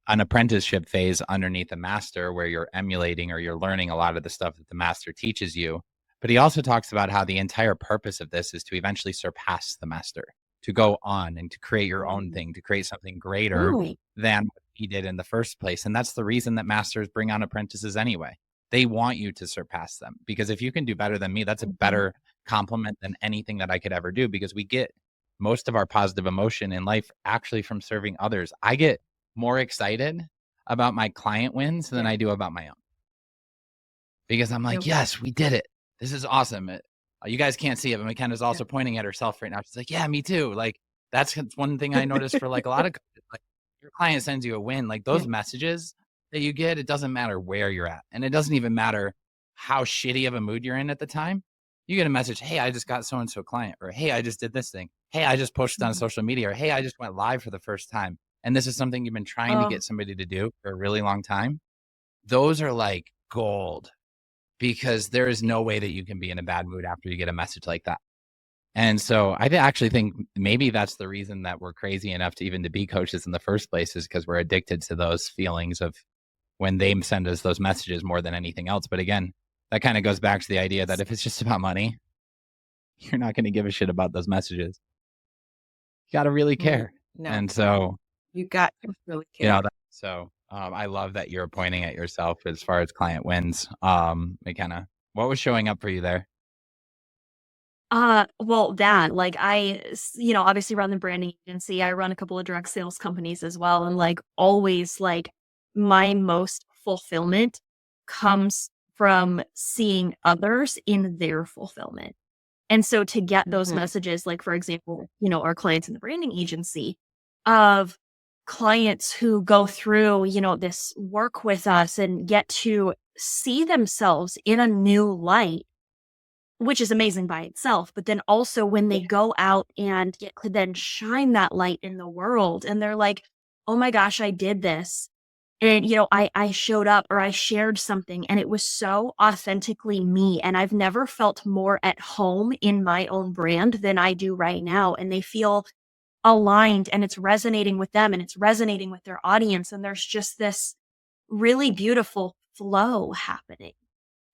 an apprenticeship phase underneath a master where you're emulating or you're learning a lot of the stuff that the master teaches you. But he also talks about how the entire purpose of this is to eventually surpass the master, to go on and to create your own thing, to create something greater than what he did in the first place. And that's the reason that masters bring on apprentices anyway. They want you to surpass them, because if you can do better than me, that's a better compliment than anything that I could ever do, because we get most of our positive emotion in life actually from serving others. I get more excited about my client wins than I do about my own, because I'm like, yes, we did it. This is awesome. You guys can't see it, but McKenna's also pointing at herself right now. She's like, yeah, me too. Like, that's one thing I noticed for like a lot of, like, your client sends you a win, like those messages that you get, it doesn't matter where you're at. And it doesn't even matter how shitty of a mood you're in at the time. You get a message, hey, I just got so-and-so client, or hey, I just did this thing. Hey, I just posted on social media, or hey, I just went live for the first time. And this is something you've been trying to get somebody to do for a really long time. Those are like gold, because there is no way that you can be in a bad mood after you get a message like that. And so I actually think maybe that's the reason that we're crazy enough to even to be coaches in the first place, is because we're addicted to those feelings of when they send us those messages more than anything else. But again, that kind of goes back to the idea that if it's just about money, you're not going to give a shit about those messages. You got to really care. No. And so you got to really care. I love that you're pointing at yourself as far as client wins. McKenna, what was showing up for you there? Well, that, like, I, obviously run the branding agency. I run a couple of direct sales companies as well. And like always, like my most fulfillment comes from seeing others in their fulfillment. And so to get those messages, like, for example, our clients in the branding agency, of clients who go through, this work with us and get to see themselves in a new light, which is amazing by itself. But then also when they go out and get to then shine that light in the world, and they're like, oh my gosh, I did this. And, I showed up, or I shared something, and it was so authentically me. And I've never felt more at home in my own brand than I do right now. And they feel aligned, and it's resonating with them, and it's resonating with their audience. And there's just this really beautiful flow happening.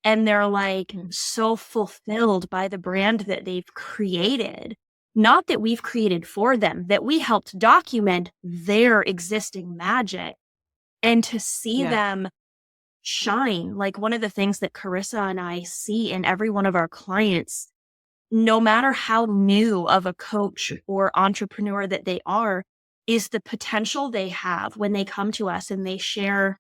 And they're like so fulfilled by the brand that they've created. Not that we've created for them, that we helped document their existing magic. And to see them shine, like one of the things that Charissa and I see in every one of our clients, no matter how new of a coach or entrepreneur that they are, is the potential they have when they come to us and they share,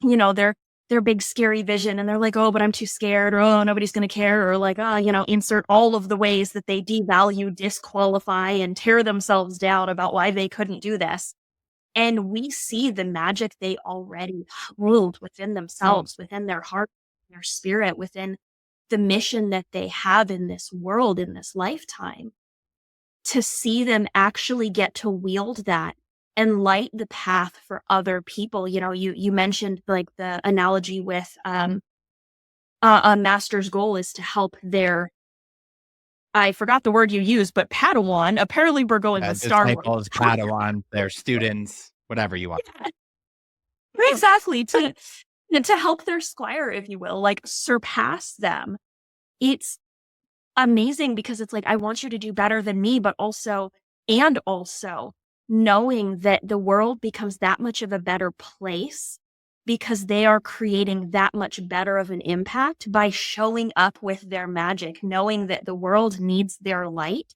their big scary vision, and they're like, oh, but I'm too scared, or oh, nobody's going to care, or like, insert all of the ways that they devalue, disqualify, and tear themselves down about why they couldn't do this. And we see the magic they already hold within themselves, within their heart, their spirit, within the mission that they have in this world, in this lifetime. To see them actually get to wield that and light the path for other people. You mentioned like the analogy with a master's goal is to help their, I forgot the word you used, but Padawan. Apparently we're going with Star Wars. Padawan, their students, whatever you want. Yeah. Exactly. To help their squire, if you will, like surpass them. It's amazing, because it's like, I want you to do better than me, but also knowing that the world becomes that much of a better place because they are creating that much better of an impact by showing up with their magic, knowing that the world needs their light,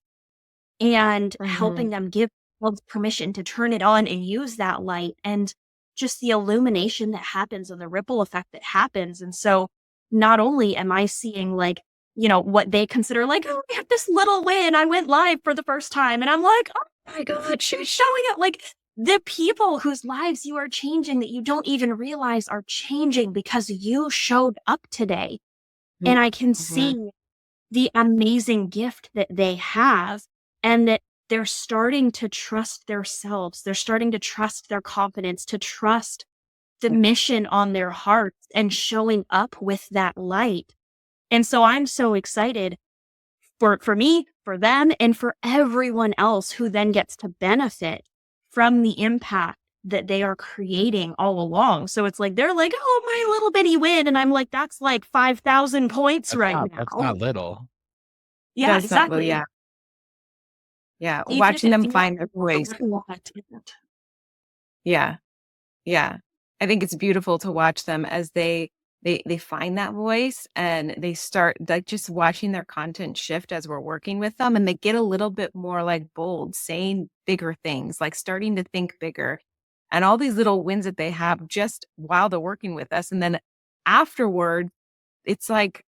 and helping them give world permission to turn it on and use that light, and just the illumination that happens and the ripple effect that happens. And so not only am I seeing like, what they consider like, oh, I had this little win, I went live for the first time, and I'm like, oh my God, she's showing up. Like, the people whose lives you are changing that you don't even realize are changing because you showed up today. And I can see the amazing gift that they have, and that they're starting to trust themselves. They're starting to trust their confidence, to trust the mission on their hearts and showing up with that light. And so I'm so excited for me, for them, and for everyone else who then gets to benefit from the impact that they are creating all along. So it's like, they're like, oh, my little bitty win. And I'm like, that's like 5,000 points now. That's not little. Yeah, That's not little, exactly. yeah. Yeah. Even Watching if them you find their voice. Yeah. Yeah. I think it's beautiful to watch them as they find that voice, and they start like just watching their content shift as we're working with them, and they get a little bit more like bold, saying bigger things, like starting to think bigger, and all these little wins that they have just while they're working with us. And then afterward, it's like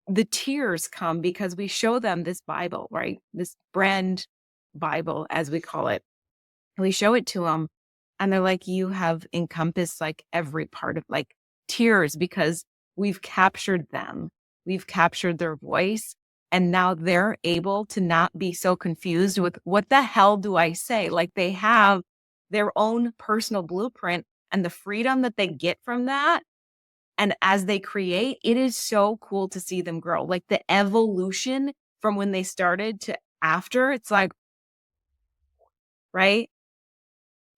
the tears come because we show them this Bible, right? This brand Bible, as we call it. We show it to them, and they're like, you have encompassed like every part of, like, tears, because we've captured them. We've captured their voice. And now they're able to not be so confused with what the hell do I say? Like, they have their own personal blueprint, and the freedom that they get from that. And as they create, it is so cool to see them grow. Like the evolution from when they started to after, it's like, right?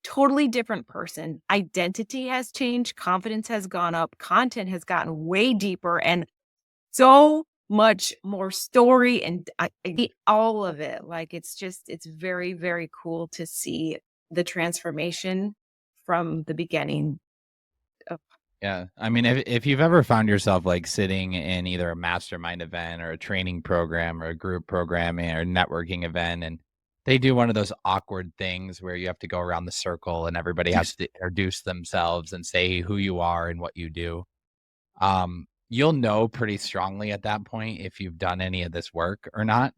Totally different person. Identity has changed. Confidence has gone up. Content has gotten way deeper, and so much more story, and all of it. Like, it's very, very cool to see the transformation from the beginning. Yeah. I mean, if you've ever found yourself like sitting in either a mastermind event or a training program or a group programming or networking event, and they do one of those awkward things where you have to go around the circle and everybody has to introduce themselves and say who you are and what you do. You'll know pretty strongly at that point if you've done any of this work or not,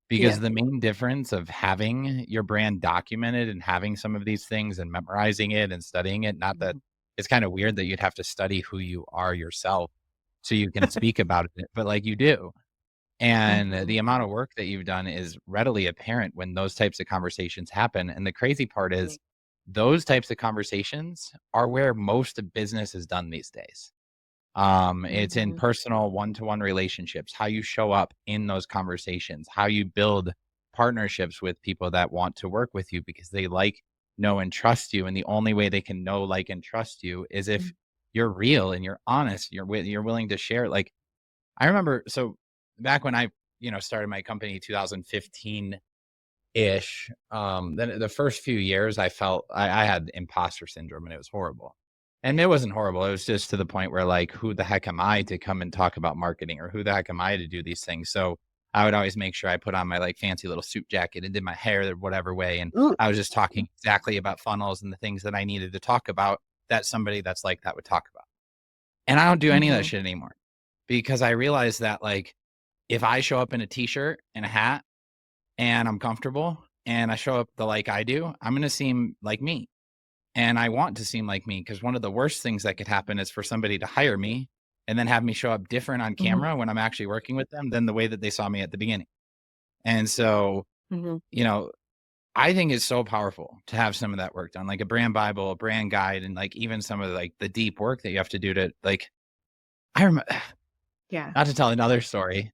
because the main difference of having your brand documented and having some of these things and memorizing it and studying it, not that it's kind of weird that you'd have to study who you are yourself so you can speak about it, but like you do. And the amount of work that you've done is readily apparent when those types of conversations happen. And the crazy part is those types of conversations are where most of business is done these days. It's in personal one-to-one relationships, how you show up in those conversations, how you build partnerships with people that want to work with you because they like, know, and trust you. And the only way they can know, like, and trust you is if you're real and you're honest, you're willing to share. Like, I remember, so back when I, started my company 2015 ish, then the first few years I felt I had imposter syndrome, and it was horrible. And it wasn't horrible. It was just to the point where, like, who the heck am I to come and talk about marketing, or who the heck am I to do these things? So I would always make sure I put on my like fancy little suit jacket and did my hair whatever way. And I was just talking exactly about funnels and the things that I needed to talk about that somebody that's like that would talk about. And I don't do any of that shit anymore, because I realized that, like, if I show up in a t-shirt and a hat and I'm comfortable and I show up the like I do, I'm going to seem like me. And I want to seem like me, because one of the worst things that could happen is for somebody to hire me and then have me show up different on camera when I'm actually working with them than the way that they saw me at the beginning. And so, I think it's so powerful to have some of that work done, like a brand Bible, a brand guide, and like even some of like the deep work that you have to do to, like, I remember, not to tell another story,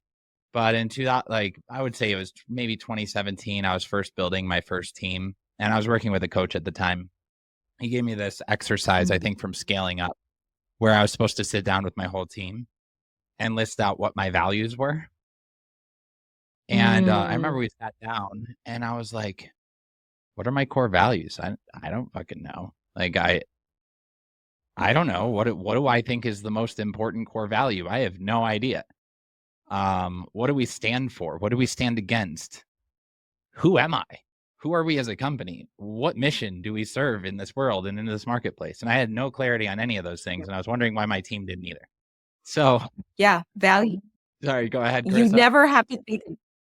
but in I would say it was maybe 2017, I was first building my first team, and I was working with a coach at the time. He gave me this exercise, I think from Scaling Up, where I was supposed to sit down with my whole team and list out what my values were. And I remember we sat down and I was like, what are my core values? I don't fucking know. Like, I don't know. What do I think is the most important core value? I have no idea. What do we stand for? What do we stand against? Who am I? Who are we as a company? What mission do we serve in this world and in this marketplace? And I had no clarity on any of those things. And I was wondering why my team didn't either. So value. Sorry, go ahead, Charissa. You never have to think.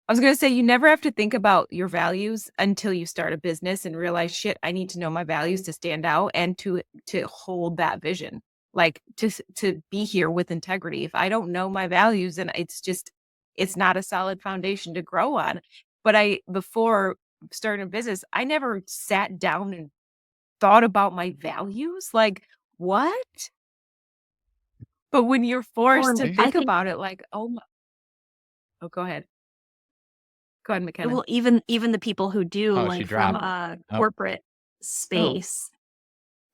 I was going to say, you never have to think about your values until you start a business and realize, shit, I need to know my values to stand out and to hold that vision, like to be here with integrity. If I don't know my values, then it's not a solid foundation to grow on. But before starting a business, I never sat down and thought about my values. Like, what? But when you're forced to think about it, like, oh, go ahead. Go ahead, McKenna. Well, even the people who do like from a corporate space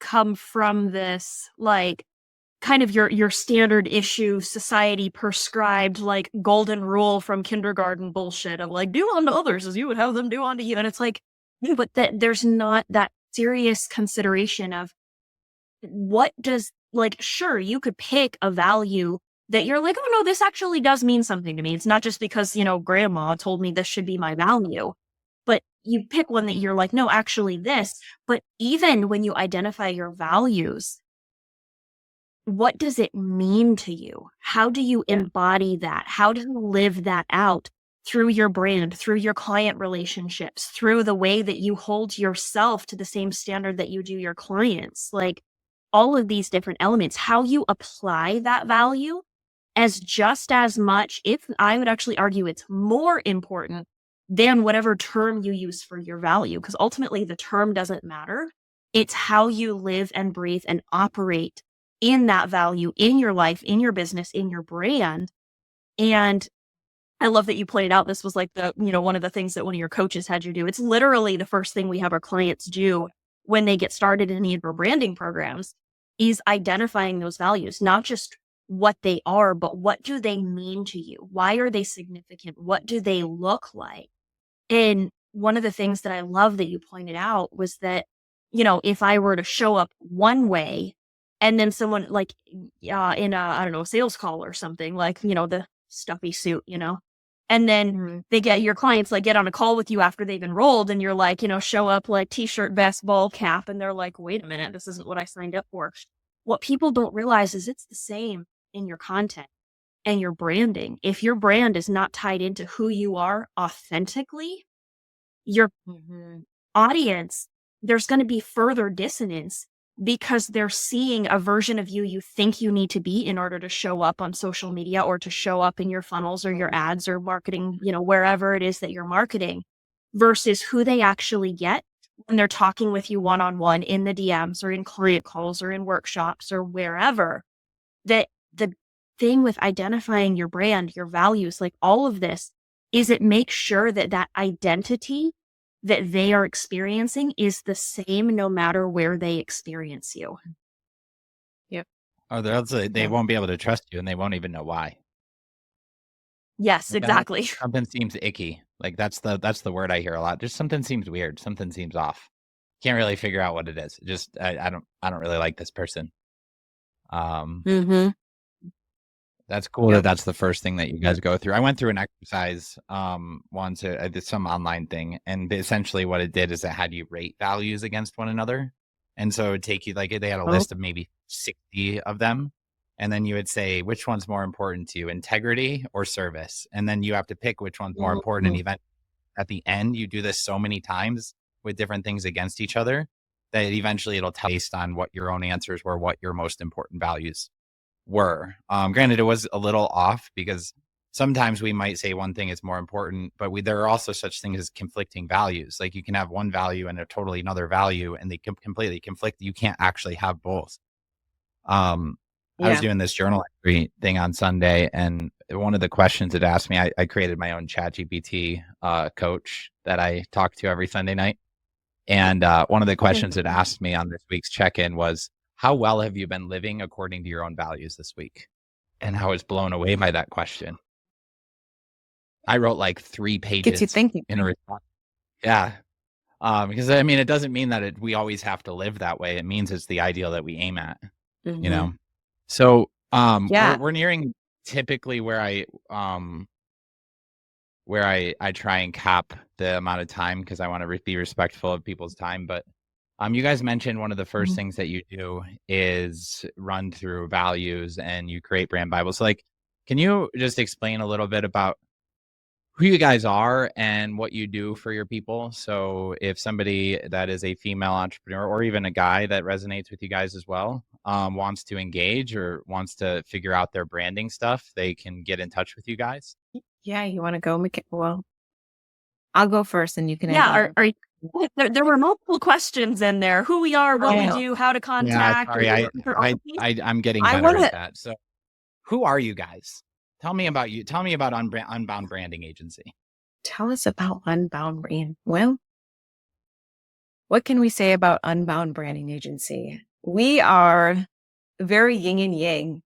come from this like kind of your standard issue society prescribed like golden rule from kindergarten bullshit of like do unto others as you would have them do unto you. And it's like, but that there's not that serious consideration of what does like, sure, you could pick a value that you're like, oh no, this actually does mean something to me. It's not just because, grandma told me this should be my value, but you pick one that you're like, no, actually this. But even when you identify your values, what does it mean to you? How do you embody that? How do you live that out through your brand, through your client relationships, through the way that you hold yourself to the same standard that you do your clients? Like all of these different elements, how you apply that value as just as much, if I would actually argue it's more important than whatever term you use for your value. Because ultimately the term doesn't matter. It's how you live and breathe and operate in that value in your life, in your business, in your brand. And I love that you pointed out this was like one of the things that one of your coaches had you do. It's literally the first thing we have our clients do when they get started in any of our branding programs is identifying those values, not just what they are, but what do they mean to you? Why are they significant? What do they look like? And one of the things that I love that you pointed out was that, if I were to show up one way and then someone like in a sales call or something like, the stuffy suit, and then they get your clients like get on a call with you after they've enrolled and you're like, show up like t-shirt, vest, ball cap. And they're like, wait a minute, this isn't what I signed up for. What people don't realize is it's the same in your content and your branding. If your brand is not tied into who you are authentically, your audience, there's going to be further dissonance because they're seeing a version of you think you need to be in order to show up on social media or to show up in your funnels or your ads or marketing, wherever it is that you're marketing versus who they actually get when they're talking with you one-on-one in the DMs or in client calls or in workshops or wherever. That the thing with identifying your brand, your values, like all of this is it makes sure that that identity that they are experiencing is the same no matter where they experience you. Yep. Or they won't be able to trust you and they won't even know why. Yes, exactly. Something seems icky. Like that's the word I hear a lot. Just something seems weird. Something seems off. Can't really figure out what it is. Just I don't really like this person. That's cool that's the first thing that you guys go through. I went through an exercise once. I did some online thing, and essentially what it did is it had you rate values against one another. And so it would take you like they had a list of maybe 60 of them. And then you would say, which one's more important to you, integrity or service? And then you have to pick which one's more important. And even at the end, you do this so many times with different things against each other that eventually it'll tell based on what your own answers were, what your most important values were. Granted, it was a little off because sometimes we might say one thing is more important, but there are also such things as conflicting values. Like you can have one value and a totally another value and they completely conflict. You can't actually have both. I was doing this journal entry thing on Sunday, and one of the questions it asked me, I created my own ChatGPT coach that I talk to every Sunday night. And one of the questions it asked me on this week's check-in was, how well have you been living according to your own values this week? And I was blown away by that question. I wrote like 3 pages Gets you thinking. in a response. Yeah. Because I mean, it doesn't mean that we always have to live that way. It means it's the ideal that we aim at, So we're nearing typically where I try and cap the amount of time because I want to be respectful of people's time. But you guys mentioned one of the first things that you do is run through values and you create brand Bibles. So like, can you just explain a little bit about who you guys are and what you do for your people. So if somebody that is a female entrepreneur or even a guy that resonates with you guys as well, wants to engage or wants to figure out their branding stuff, they can get in touch with you guys. Yeah, you want to go, Well, I'll go first and you can Yeah, there were multiple questions in there. Who we are, what we do, how to contact. Yeah, sorry, I'm getting better at that. So who are you guys? Tell me about you. Tell me about Unbound Branding Agency. Tell us about Unbound Branding. Well, what can we say about Unbound Branding Agency? We are very yin and yang.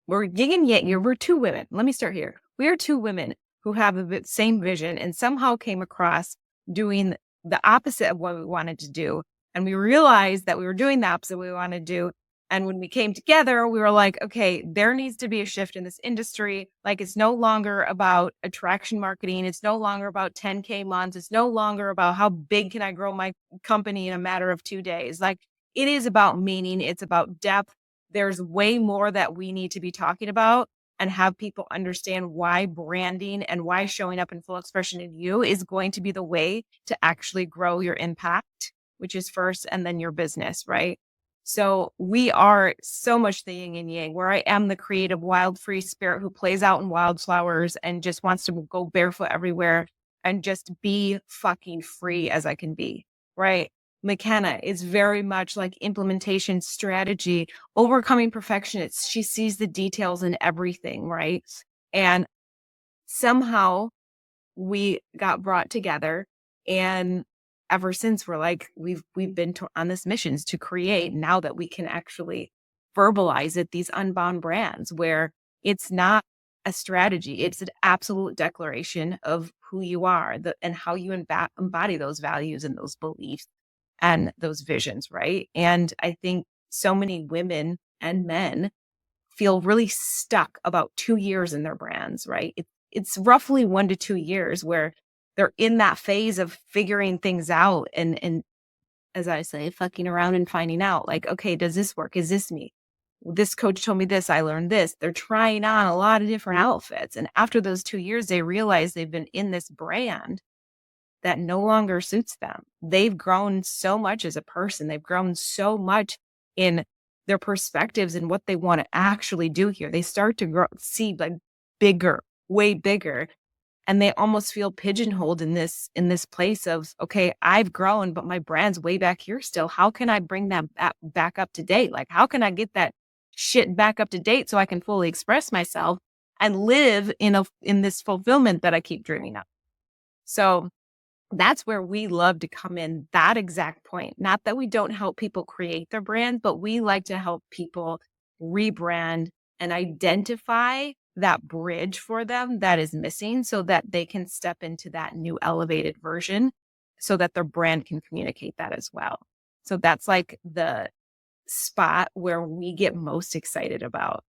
We're yin and yang. We're two women. Let me start here. We are two women who have the same vision and somehow came across doing the opposite of what we wanted to do. And we realized that we were doing the opposite of what we wanted to do. And when we came together, we were like, okay, there needs to be a shift in this industry. Like, it's no longer about attraction marketing. It's no longer about 10K months. It's no longer about how big can I grow my company in a matter of 2 days. Like, it is about meaning. It's about depth. There's way more that we need to be talking about and have people understand why branding and why showing up in full expression in you is going to be the way to actually grow your impact, which is first, and then your business, right? So we are so much the yin and yang, where I am the creative, wild, free spirit who plays out in wildflowers and just wants to go barefoot everywhere and just be fucking free as I can be, right? McKenna is very much like implementation strategy, overcoming perfectionists. She sees the details in everything, right? And somehow we got brought together, and ever since we're like, we've been on this missions to create, now that we can actually verbalize it, these unbound brands where it's not a strategy, it's an absolute declaration of who you are and how you embody those values and those beliefs and those visions, right? And I think so many women and men feel really stuck about 2 years in their brands, right? It's roughly 1 to 2 years where they're in that phase of figuring things out and as I say, fucking around and finding out, like, okay, does this work? Is this me? This coach told me this, I learned this. They're trying on a lot of different outfits. And after those 2 years, they realize they've been in this brand that no longer suits them. They've grown so much as a person. They've grown so much in their perspectives and what they want to actually do here. They start to see like bigger, way bigger. And they almost feel pigeonholed in this place of, okay, I've grown, but my brand's way back here still. How can I bring that back up to date? Like, how can I get that shit back up to date so I can fully express myself and live in this fulfillment that I keep dreaming of? So that's where we love to come in, that exact point. Not that we don't help people create their brand, but we like to help people rebrand and identify that bridge for them that is missing so that they can step into that new elevated version so that their brand can communicate that as well. So that's like the spot where we get most excited about,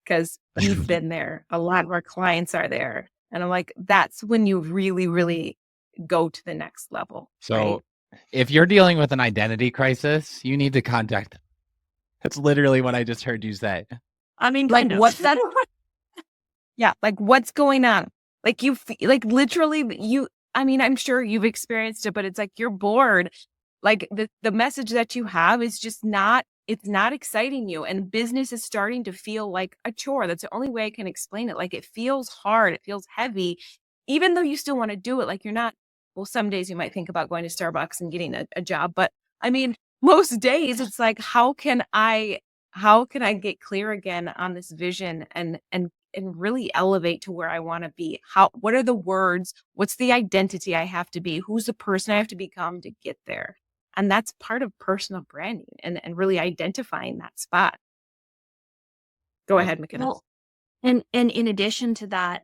because we've been there. A lot of our clients are there. And I'm like, that's when you really, really go to the next level. So right? If you're dealing with an identity crisis, you need to contact them. That's literally what I just heard you say. I mean, like what's that? Yeah. Like what's going on? Like like literally I mean, I'm sure you've experienced it, but it's like you're bored. Like the message that you have is just it's not exciting you. And business is starting to feel like a chore. That's the only way I can explain it. Like it feels hard. It feels heavy, even though you still want to do it. Like you're not, well, some days you might think about going to Starbucks and getting a job. But I mean, most days it's like, how can I get clear again on this vision and really elevate to where I want to be? What are the words? What's the identity I have to be? Who's the person I have to become to get there? And that's part of personal branding and really identifying that spot. Go ahead, McKenna. Well, and in addition to that,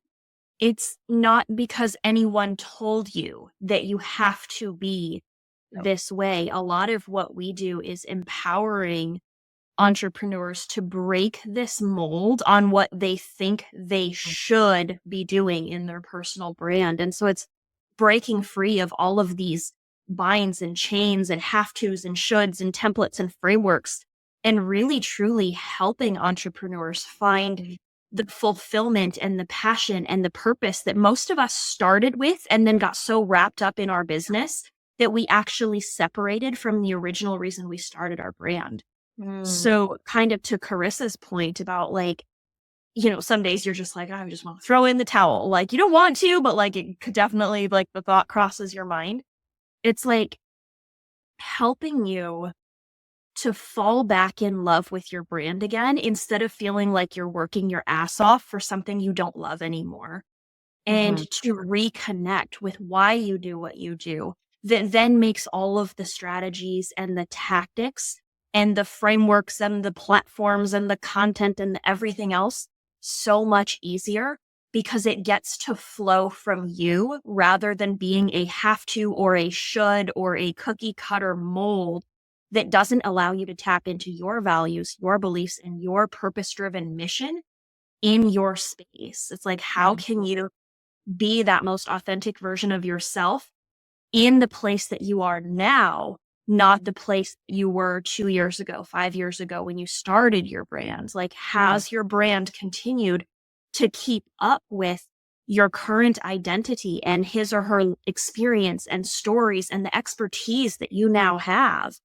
it's not because anyone told you that you have to be this way. A lot of what we do is empowering entrepreneurs to break this mold on what they think they should be doing in their personal brand. And so it's breaking free of all of these binds and chains and have tos and shoulds and templates and frameworks, and really truly helping entrepreneurs find the fulfillment and the passion and the purpose that most of us started with and then got so wrapped up in our business that we actually separated from the original reason we started our brand. So kind of to Carissa's point about like, some days you're just like, I just want to throw in the towel. Like you don't want to, but like it could definitely, like the thought crosses your mind. It's like helping you to fall back in love with your brand again, instead of feeling like you're working your ass off for something you don't love anymore. And to reconnect with why you do what you do, that then makes all of the strategies and the tactics and the frameworks and the platforms and the content and everything else so much easier, because it gets to flow from you rather than being a have to or a should or a cookie cutter mold that doesn't allow you to tap into your values, your beliefs, and your purpose-driven mission in your space. It's like, how can you be that most authentic version of yourself in the place that you are now, not the place you were 2 years ago, 5 years ago when you started your brand? Like, has your brand continued to keep up with your current identity and his or her experience and stories and the expertise that you now have?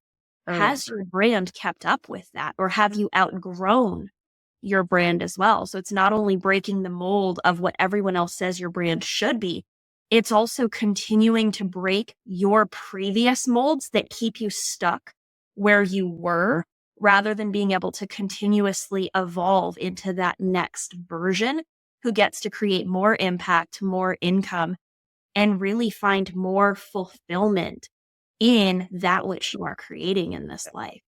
Has your brand kept up with that, or have you outgrown your brand as well? So it's not only breaking the mold of what everyone else says your brand should be, it's also continuing to break your previous molds that keep you stuck where you were, rather than being able to continuously evolve into that next version who gets to create more impact, more income, and really find more fulfillment in that which you are creating in this life.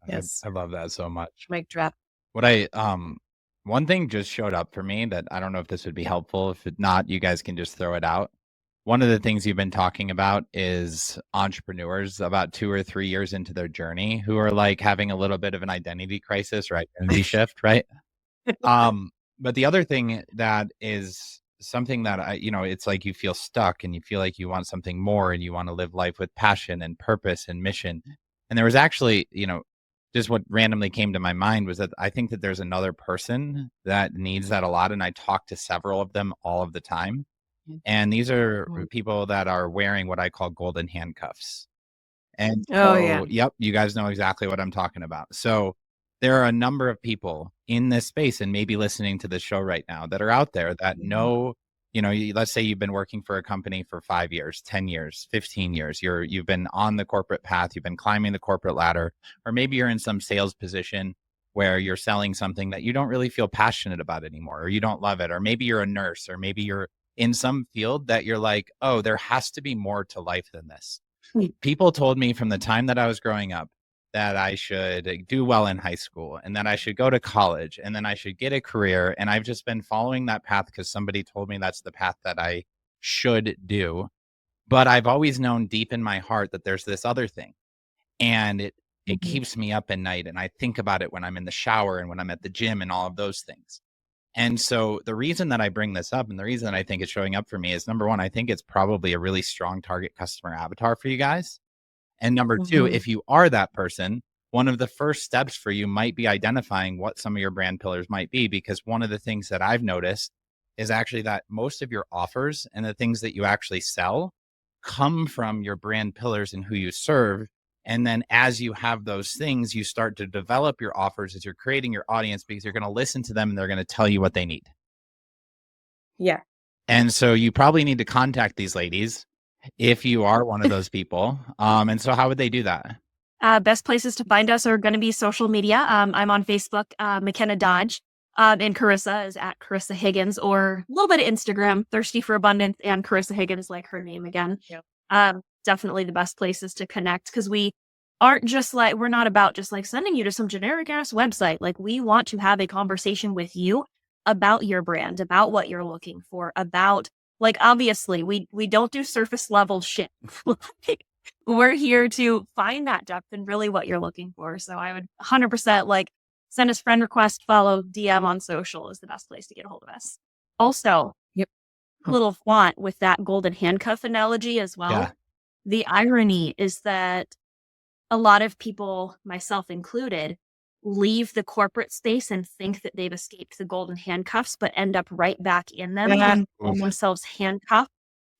Yes. I love that so much. Mic drop. One thing just showed up for me that I don't know if this would be helpful. If it not, you guys can just throw it out. One of the things you've been talking about is entrepreneurs about 2 or 3 years into their journey who are like having a little bit of an identity crisis, right? Identity shift, right? But the other thing that is something that it's like you feel stuck and you feel like you want something more and you want to live life with passion and purpose and mission. And there was actually, just what randomly came to my mind was that I think that there's another person that needs that a lot. And I talk to several of them all of the time. And these are people that are wearing what I call golden handcuffs. And yep, you guys know exactly what I'm talking about. So there are a number of people in this space and maybe listening to this show right now that are out there that know, let's say you've been working for a company for 5 years, 10 years, 15 years. You've been on the corporate path, you've been climbing the corporate ladder, or maybe you're in some sales position where you're selling something that you don't really feel passionate about anymore, or you don't love it, or maybe you're a nurse, or maybe you're in some field that you're like, oh, there has to be more to life than this. People told me from the time that I was growing up that I should do well in high school and that I should go to college and then I should get a career. And I've just been following that path because somebody told me that's the path that I should do. But I've always known deep in my heart that there's this other thing. And it keeps me up at night. And I think about it when I'm in the shower and when I'm at the gym and all of those things. And so the reason that I bring this up and the reason that I think it's showing up for me is, number one, I think it's probably a really strong target customer avatar for you guys. And number two, if you are that person, one of the first steps for you might be identifying what some of your brand pillars might be, because one of the things that I've noticed is actually that most of your offers and the things that you actually sell come from your brand pillars and who you serve. And then as you have those things, you start to develop your offers as you're creating your audience, because you're going to listen to them and they're going to tell you what they need. Yeah. And so you probably need to contact these ladies if you are one of those people. And so how would they do that? Best places to find us are going to be social media. I'm on Facebook, McKenna Dodge, and Charissa is at Charissa Higgins, or a little bit of Instagram, Thirsty for Abundance, and Charissa Higgins, like her name again. Yep. Definitely the best places to connect, because we aren't just like, we're not about just like sending you to some generic ass website. Like, we want to have a conversation with you about your brand, about what you're looking for, about, like, obviously we don't do surface level shit. We're here to find that depth and really what you're looking for. So I would 100% like send us friend request, follow, DM on social is the best place to get a hold of us. Also, little flaunt with that golden handcuff analogy as well. Yeah. The irony is that a lot of people, myself included, leave the corporate space and think that they've escaped the golden handcuffs, but end up right back in them and find themselves handcuffed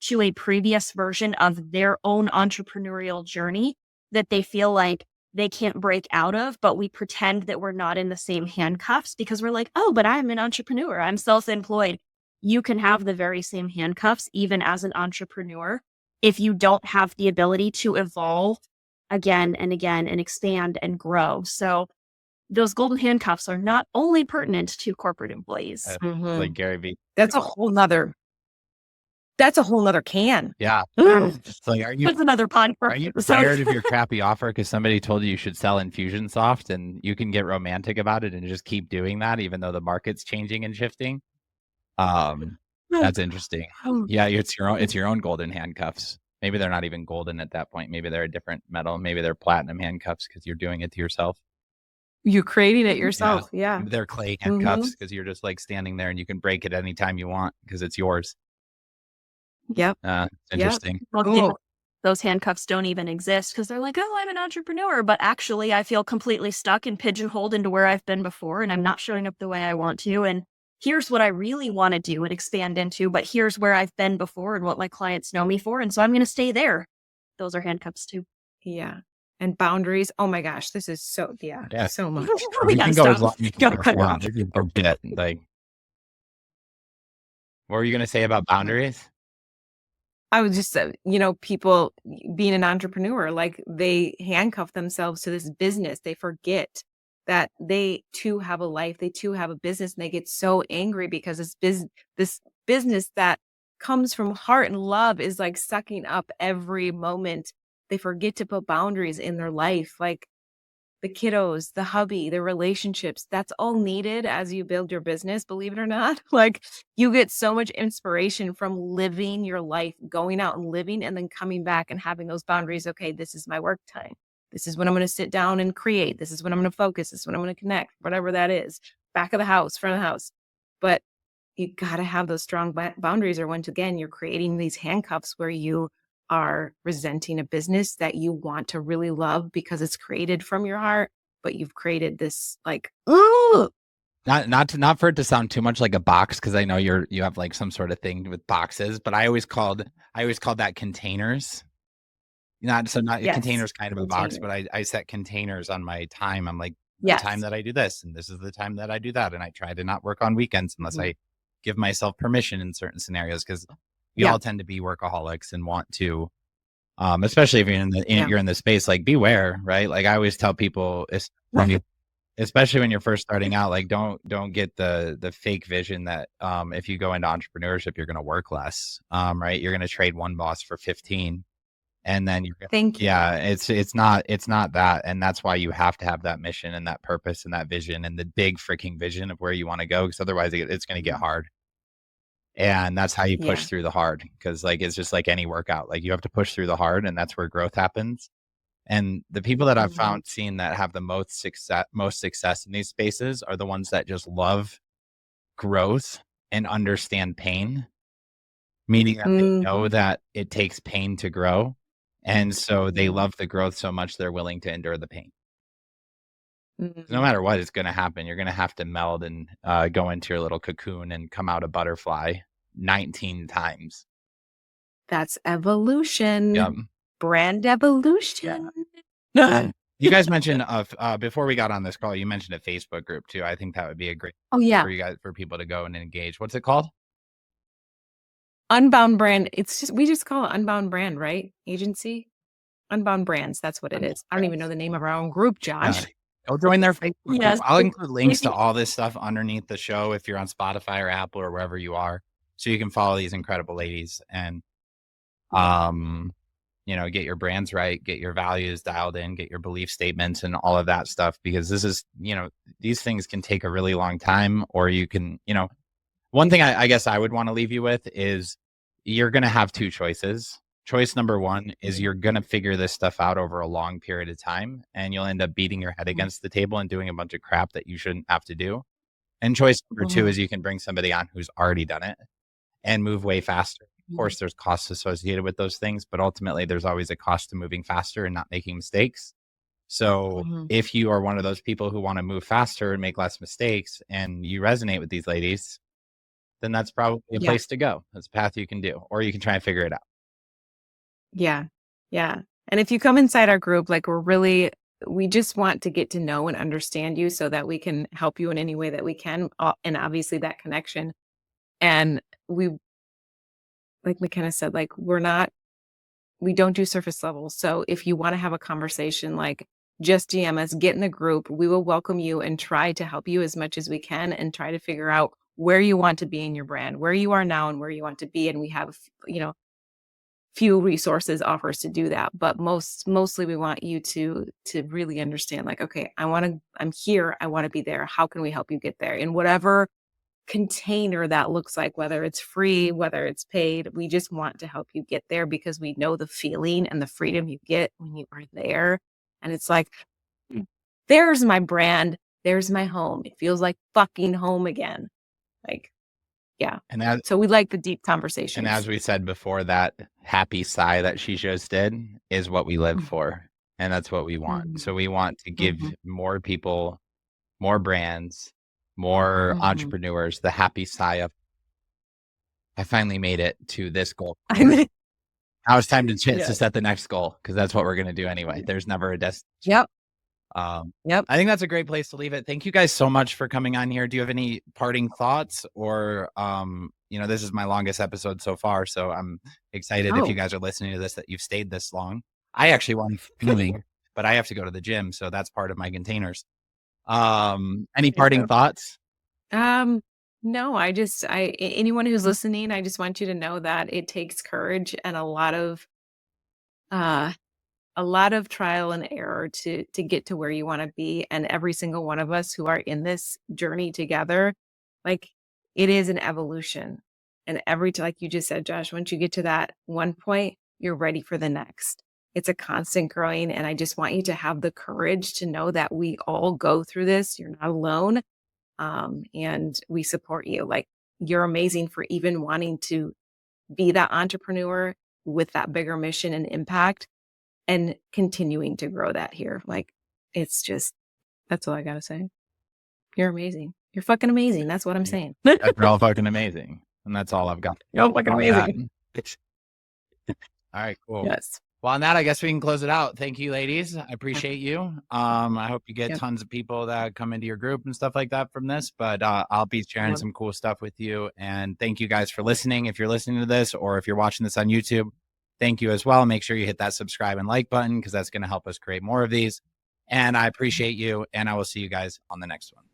to a previous version of their own entrepreneurial journey that they feel like they can't break out of, but we pretend that we're not in the same handcuffs because we're like, oh, but I'm an entrepreneur. I'm self-employed. You can have the very same handcuffs even as an entrepreneur if you don't have the ability to evolve again and again and expand and grow. So those golden handcuffs are not only pertinent to corporate employees. Like Gary Vee. That's a whole nother can. Yeah. It's like, That's another podcast. Are you tired of your crappy offer because somebody told you should sell Infusionsoft, and you can get romantic about it and just keep doing that even though the market's changing and shifting? That's interesting. Yeah, it's your own golden handcuffs. Maybe they're not even golden at that point. Maybe they're a different metal. Maybe they're platinum handcuffs because you're doing it to yourself. You're creating it yourself. Yeah. They're clay handcuffs because you're just like standing there and you can break it anytime you want because it's yours. Yep. It's interesting. Well, those handcuffs don't even exist because they're like, oh, I'm an entrepreneur, but actually I feel completely stuck and pigeonholed into where I've been before, and I'm not showing up the way I want to. And here's what I really want to do and expand into, but here's where I've been before and what my clients know me for. And so I'm going to stay there. Those are handcuffs too. Yeah. And boundaries. Oh my gosh. This is so, so much. We can go as long as you want. Or bit. Like, what were you going to say about boundaries? I was just, people being an entrepreneur, like they handcuff themselves to this business. They forget that they too have a life. They too have a business, and they get so angry because this business that comes from heart and love is like sucking up every moment. They forget to put boundaries in their life, like the kiddos, the hubby, the relationships. That's all needed as you build your business, believe it or not. Like you get so much inspiration from living your life, going out and living, and then coming back and having those boundaries. Okay, this is my work time. This is when I'm going to sit down and create. This is when I'm going to focus. This is when I'm going to connect, whatever that is. Back of the house, front of the house. But you got to have those strong boundaries, or once again, you're creating these handcuffs where you are resenting a business that you want to really love because it's created from your heart, but you've created this like, ooh. Not for it to sound too much like a box, because I know you have like some sort of thing with boxes, but I always called that containers. Yes, containers kind of a box, but I set containers on my time. I'm like, the time that I do this, and this is the time that I do that, and I try to not work on weekends unless I give myself permission in certain scenarios, because we all tend to be workaholics and want to, especially if you're in the space, like beware, right? Like I always tell people, especially when you're first starting out, like don't get the fake vision that if you go into entrepreneurship, you're going to work less, right? You're going to trade one boss for 15, and then you're thank you. Yeah, it's not that, and that's why you have to have that mission and that purpose and that vision and the big freaking vision of where you want to go, because otherwise it's going to get hard. And that's how you push through the hard, because like it's just like any workout, like you have to push through the hard, and that's where growth happens. And the people that I've seen that have the most success in these spaces are the ones that just love growth and understand pain, meaning that they know that it takes pain to grow, and so they love the growth so much they're willing to endure the pain. No matter what is going to happen, you're going to have to meld and go into your little cocoon and come out a butterfly 19 times. That's evolution. Yep. Brand evolution. Yeah. You guys mentioned before we got on this call, you mentioned a Facebook group too. I think that would be a great for you guys, for people to go and engage. What's it called? Unbound Brand. We just call it Unbound Brand, right? Agency. Unbound Brands. That's what it is. I don't even know the name of our own group, Josh. Go join their Facebook group. I'll include links to all this stuff underneath the show if you're on Spotify or Apple or wherever you are, so you can follow these incredible ladies and get your brands right, get your values dialed in, get your belief statements and all of that stuff, because this is, these things can take a really long time, or you can, one thing I guess I would want to leave you with is you're going to have two choices. Choice number one is you're going to figure this stuff out over a long period of time, and you'll end up beating your head against the table and doing a bunch of crap that you shouldn't have to do. And choice number two is you can bring somebody on who's already done it and move way faster. Of course, there's costs associated with those things, but ultimately there's always a cost to moving faster and not making mistakes. So if you are one of those people who want to move faster and make less mistakes and you resonate with these ladies, then that's probably a place to go. That's a path you can do, or you can try and figure it out. Yeah. Yeah. And if you come inside our group, like we just want to get to know and understand you so that we can help you in any way that we can. And obviously that connection. And like McKenna said, like we don't do surface level. So if you want to have a conversation, like just DM us, get in the group. We will welcome you and try to help you as much as we can and try to figure out where you want to be in your brand, where you are now and where you want to be. And we have, few resources offers to do that. But mostly we want you to really understand, like, okay, I'm here. I want to be there. How can we help you get there? In whatever container that looks like, whether it's free, whether it's paid, we just want to help you get there because we know the feeling and the freedom you get when you are there. And it's like, there's my brand. There's my home. It feels like fucking home again. Like, yeah. And so we like the deep conversations. And as we said before, that happy sigh that she just did is what we live for. And that's what we want. So we want to give more people, more brands, more entrepreneurs, the happy sigh of, I finally made it to this goal. Now it's time to set the next goal, because that's what we're going to do anyway. There's never a destination. I think that's a great place to leave it. Thank you guys so much for coming on here. Do you have any parting thoughts, or this is my longest episode so far, so I'm excited if you guys are listening to this that you've stayed this long. I actually want to keep moving, but I have to go to the gym, so that's part of my containers. Any parting thoughts? No, anyone who's listening, I just want you to know that it takes courage and a lot of trial and error to get to where you want to be. And every single one of us who are in this journey together, like, it is an evolution. And like you just said, Josh, once you get to that one point, you're ready for the next. It's a constant growing. And I just want you to have the courage to know that we all go through this. You're not alone. And we support you. Like, you're amazing for even wanting to be that entrepreneur with that bigger mission and impact, and continuing to grow that here. Like, it's just, that's all I got to say. You're amazing. You're fucking amazing. That's what I'm saying. You're all fucking amazing. And that's all I've got. You're all fucking amazing. All right, cool. Yes. Well, on that, I guess we can close it out. Thank you, ladies. I appreciate you. I hope you get tons of people that come into your group and stuff like that from this, but I'll be sharing some cool stuff with you. And thank you guys for listening. If you're listening to this, or if you're watching this on YouTube, thank you as well. Make sure you hit that subscribe and like button, because that's going to help us create more of these. And I appreciate you. And I will see you guys on the next one.